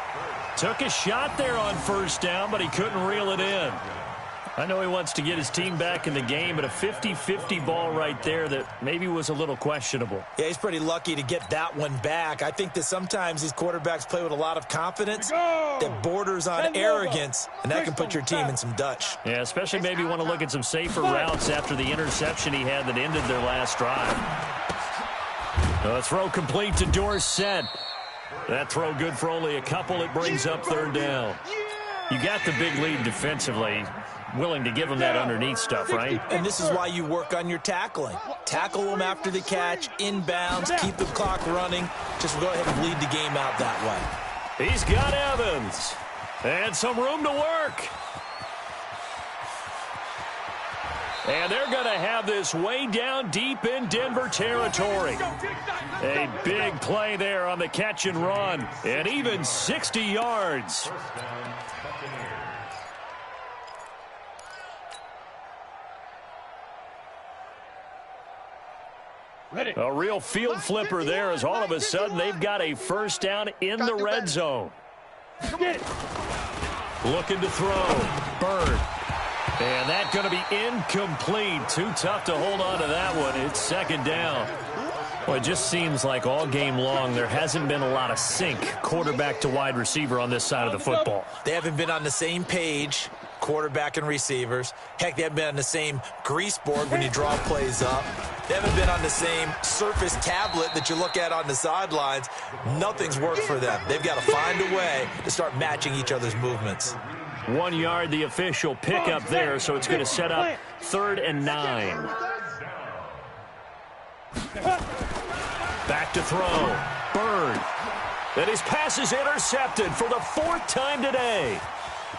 Took a shot there on first down, but he couldn't reel it in. I know he wants to get his team back in the game, but a 50-50 ball right there that maybe was a little questionable. Yeah, he's pretty lucky to get that one back. I think that sometimes these quarterbacks play with a lot of confidence that borders on arrogance, and that can put your team in some Dutch. Yeah, especially maybe want to look at some safer routes after the interception he had that ended their last drive. The throw complete to Dorsett. That throw good for only a couple. It brings up 3rd down. You got the big lead defensively. Willing to give them that underneath stuff, right? And this is why you work on your tackling. Tackle them after the catch, inbounds, keep the clock running. Just go ahead and bleed the game out that way. He's got Evans. And some room to work. And they're going to have this way down deep in Denver territory. A big play there on the catch and run. And even 60 yards. A real field flipper there as all of a sudden they've got a first down in the red zone. Looking to throw. Bird. And that's going to be incomplete. Too tough to hold on to that one. It's 2nd down. Well, it just seems like all game long there hasn't been a lot of sync quarterback to wide receiver on this side of the football. They haven't been on the same page, quarterback and receivers. Heck, they haven't been on the same grease board when you draw plays up. They haven't been on the same Surface tablet that you look at on the sidelines. Nothing's worked for them. They've got to find a way to start matching each other's movements. 1 yard, the official pickup there, so it's going to set up 3rd and 9. Back to throw. Bird. And his pass is intercepted for the 4th time today.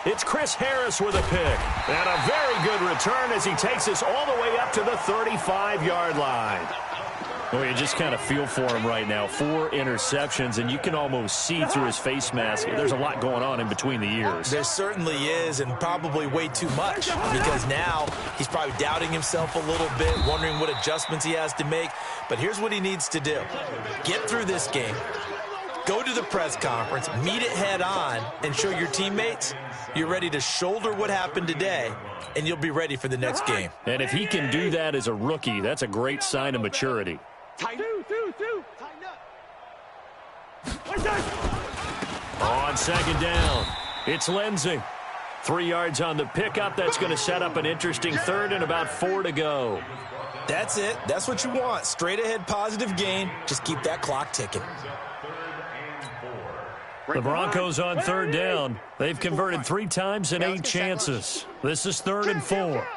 It's Chris Harris with a pick. And a very good return as he takes us all the way up to the 35-yard line. Well, you just kind of feel for him right now. 4 interceptions, and you can almost see through his face mask. There's a lot going on in between the ears. There certainly is, and probably way too much, because now he's probably doubting himself a little bit, wondering what adjustments he has to make. But here's what he needs to do. Get through this game. Go to the press conference, meet it head on, and show your teammates you're ready to shoulder what happened today, and you'll be ready for the next game. And if he can do that as a rookie, that's a great sign of maturity. Tighten up. On 2nd down, it's Lindsey. 3 yards on the pickup. That's going to set up an interesting 3rd and about 4 to go. That's it. That's what you want. Straight ahead positive gain. Just keep that clock ticking. The Broncos on 3rd down. They've converted 3 times in 8 chances. This is 3rd and 4.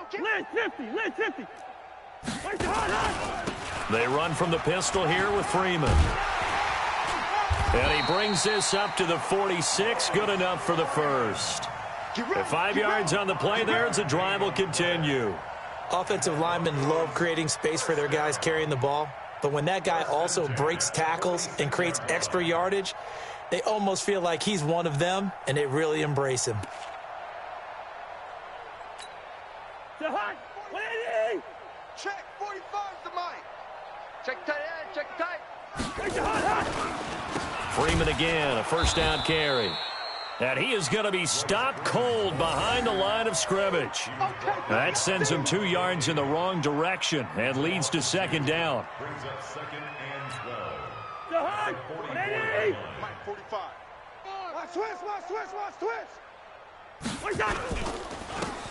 They run from the pistol here with Freeman. And he brings this up to the 46. Good enough for the first. The 5 yards on the play there as the drive will continue. Offensive linemen love creating space for their guys carrying the ball. But when that guy also breaks tackles and creates extra yardage, they almost feel like he's one of them, and they really embrace him. Check 45's the mic. Check tight end, check tight. Freeman again, a first down carry. And he is going to be stopped cold behind the line of scrimmage. That sends him 2 yards in the wrong direction and leads to second down. Brings up second and 12. Mike 45.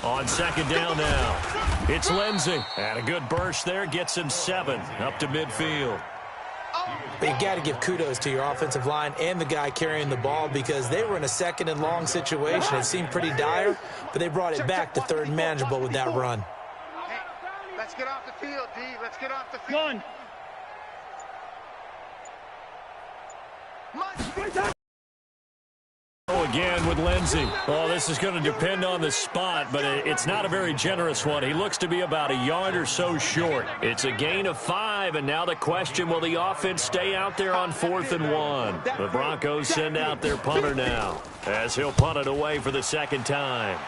On second down now, it's Lindsey. And a good burst there gets him 7 up to midfield. But you got to give kudos to your offensive line and the guy carrying the ball because they were in a second and long situation. It seemed pretty dire, but they brought it back to third and manageable with that run. Hey, let's get off the field, D. Let's get off the field. Again with Lindsey. Oh, this is going to depend on the spot, but it's not a very generous one. He looks to be about a yard or so short. It's a gain of 5, and now the question, will the offense stay out there on 4th and 1? The Broncos send out their punter now as he'll punt it away for the second time.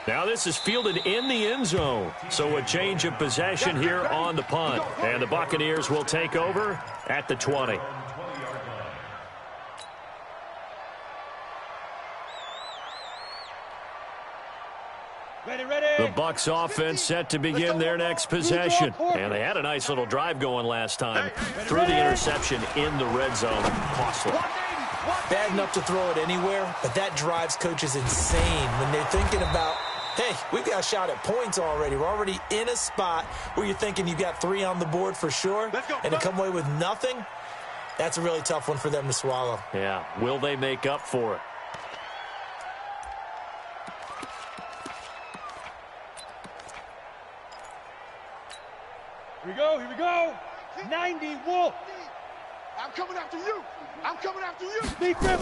Now this is fielded in the end zone, so a change of possession here on the punt. And the Buccaneers will take over at the 20. The Bucs offense set to begin their next possession. And they had a nice little drive going last time. Threw the interception in the red zone. Costly. Bad enough to throw it anywhere, but that drives coaches insane when they're thinking about, hey, we've got a shot at points already. We're already in a spot where you're thinking you got 3 on the board for sure, and to come away with nothing, that's a really tough one for them to swallow. Yeah, will they make up for it? Here we go. 90 Wolf. I'm coming after you. I'm coming after you. Big grip.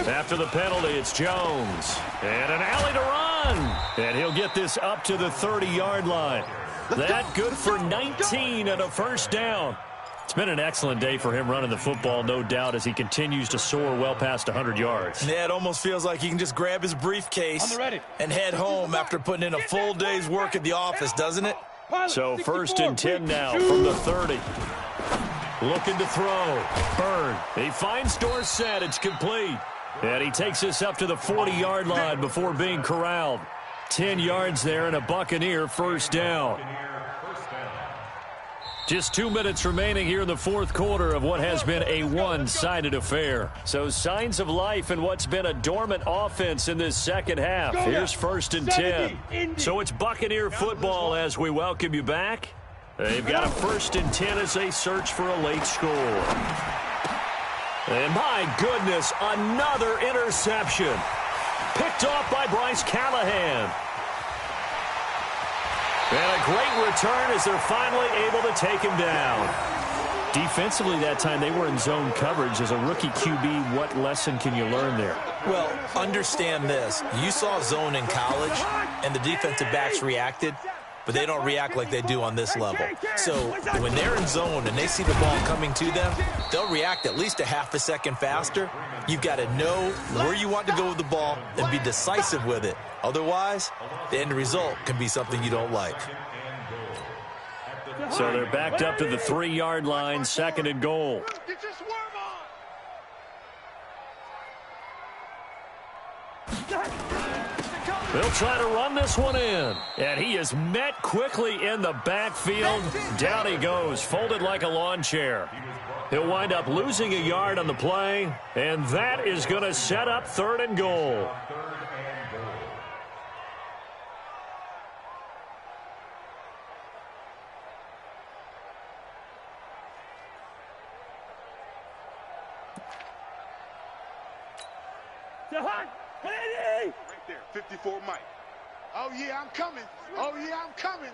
After the penalty, it's Jones. And an alley to run. And he'll get this up to the 30-yard line. That good for 19 and a first down. It's been an excellent day for him running the football, no doubt, as he continues to soar well past 100 yards. Yeah, it almost feels like he can just grab his briefcase and head home after putting in a full day's work at the office, doesn't it? So 1st and 10 now from the 30. Looking to throw. Byrne. He finds Dorsett. It's complete. And he takes this up to the 40-yard line before being corralled. 10 yards there and a Buccaneer first down. Just 2 minutes remaining here in the fourth quarter of what has been a one-sided affair. So signs of life in what's been a dormant offense in this second half. Here's 1st and 10. So it's Buccaneer football as we welcome you back. They've got a 1st and 10 as they search for a late score. And my goodness, another interception. Picked off by Bryce Callahan. And a great return as they're finally able to take him down. Defensively that time, they were in zone coverage. As a rookie QB, what lesson can you learn there? Well, understand this. You saw zone in college, and the defensive backs reacted, but they don't react like they do on this level. So when they're in zone and they see the ball coming to them, they'll react at least a half a second faster. You've got to know where you want to go with the ball and be decisive with it. Otherwise, the end result can be something you don't like. So they're backed up to the 3-yard line, 2nd and goal. Get your swerve on. They'll try to run this one in. And he is met quickly in the backfield. Down he goes, folded like a lawn chair. He'll wind up losing a yard on the play, and that is going to set up 3rd and goal. Right there, 54 Mike. Oh, yeah, I'm coming. Oh, yeah, I'm coming.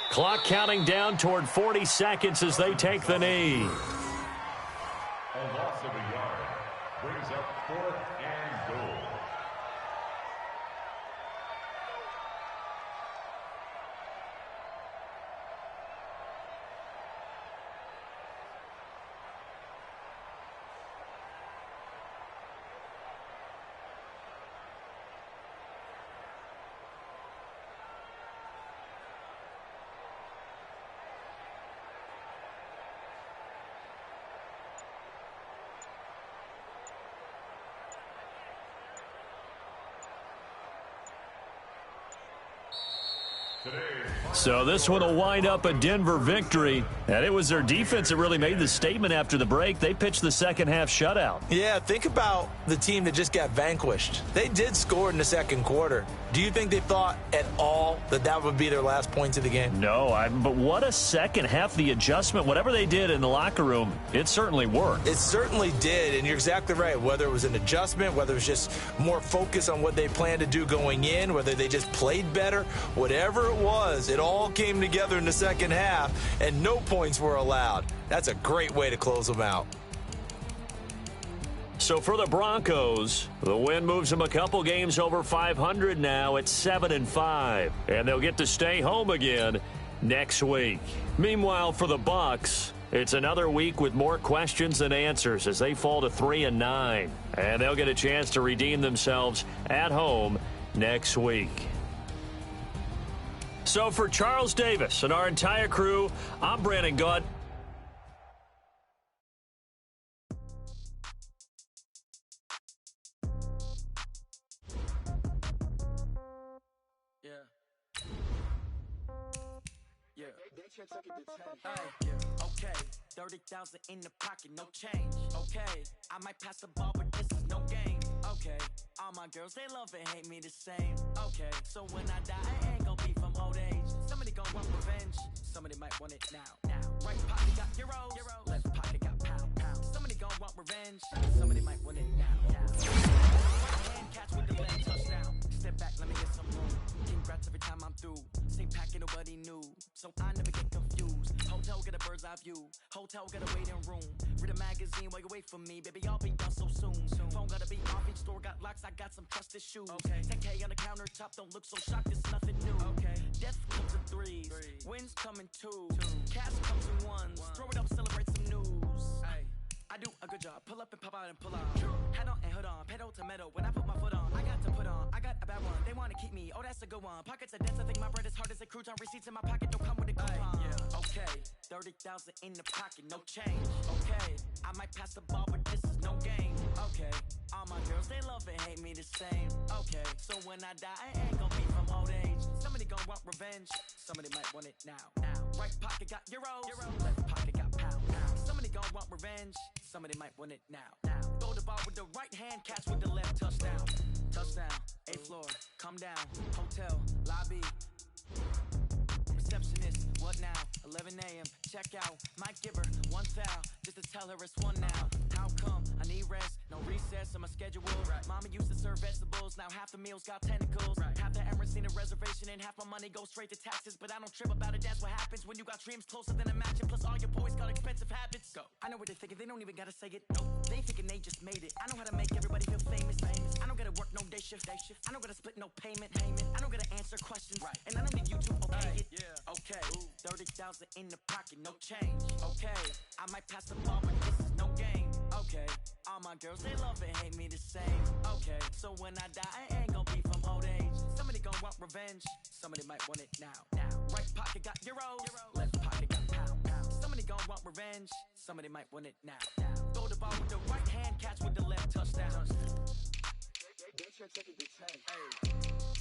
Clock counting down toward 40 seconds as they take the knee. A loss of a yard brings up 4th and goal. So this one will wind up a Denver victory, and it was their defense that really made the statement after the break. They pitched the second half shutout. Yeah, think about the team that just got vanquished. They did score in the second quarter. Do you think they thought at all that that would be their last points of the game? No, but what a second half. The adjustment, whatever they did in the locker room, it certainly worked. It certainly did, and you're exactly right. Whether it was an adjustment, whether it was just more focus on what they planned to do going in, whether they just played better, whatever it was, it all came together in the second half, and no points were allowed. That's a great way to close them out. So for the Broncos, the win moves them a couple games over 500 now at 7-5, and they'll get to stay home again next week. Meanwhile, for the Bucs, it's another week with more questions than answers as they fall to 3-9, and they'll get a chance to redeem themselves at home next week. So for Charles Davis and our entire crew, I'm Brandon Gaunt. Okay, 30,000 in the pocket, no change. Okay, I might pass the ball, but this is no game. Okay, all my girls, they love and hate me the same. Okay, so when I die, I ain't gonna be from old age. Somebody gonna want revenge, somebody might want it now. Right pocket got euros, left pocket got pound. Somebody gonna want revenge, somebody might want it now. Right hand catch with the left touchdown. Step back, let me get some room. Congrats every time I'm through. Same packet, nobody knew, so I never get confused. Hotel get a bird's eye view. Hotel get a waiting room. Read a magazine while you wait for me. Baby, I'll be done so soon. Phone gotta be off. Each store got locks. I got some trusted shoes. 10K on the countertop. Don't look so shocked. It's nothing new. Death comes in threes. Wins come in twos. Cash comes in ones. Throw it up, celebrate some news. I do a good job. Pull up and pop out and pull out. Head on and hood on. Pedal to metal. When I put my foot on, I got to put on. I got a bad one. They want to keep me. Oh, that's a good one. Pockets are dense. I think my bread is hard as a crouton. Receipts in my pocket don't come with a coupon. Okay, 30,000 in the pocket, no change. Okay, I might pass the ball, but this is no game. Okay, all my girls, they love and hate me the same. Okay, so when I die, I ain't gonna be from old age. Somebody gonna want revenge. Somebody might want it now. Right pocket got euros. Left pocket got pound. Somebody gonna want revenge. Somebody might want it now. Throw the ball with the right hand, catch with the left, touchdown. Touchdown, 8th floor, come down. Hotel, lobby. Receptionist, what now? 11 a.m., check out. Might give her one foul, just to tell her it's one now. How come? I need rest, no recess in my schedule. Mama used to serve vegetables, now half the meals got tentacles. Half the Emirates need a reservation and half my money goes straight to taxes. But I don't trip about it, that's what happens when you got dreams closer than a mansion. Plus all your boys got expensive habits. Go. I know what they're thinking, they don't even gotta say it. They thinking they just made it. I know how to make everybody feel famous. I don't gotta work no day shift. I don't gotta split no payment. I don't gotta answer questions. And I don't need you to okay it. Okay, 30,000 in the pocket, no change. Okay, I might pass the ball, but this is no game. Okay, all my girls, they love and hate me the same. Okay, so when I die, I ain't gonna be from old age. Somebody gonna want revenge, somebody might want it now. Right pocket got euros, left pocket got pound. Somebody gonna want revenge, somebody might want it now. Throw the ball with the right hand, catch with the left, touchdown. They check it, hey.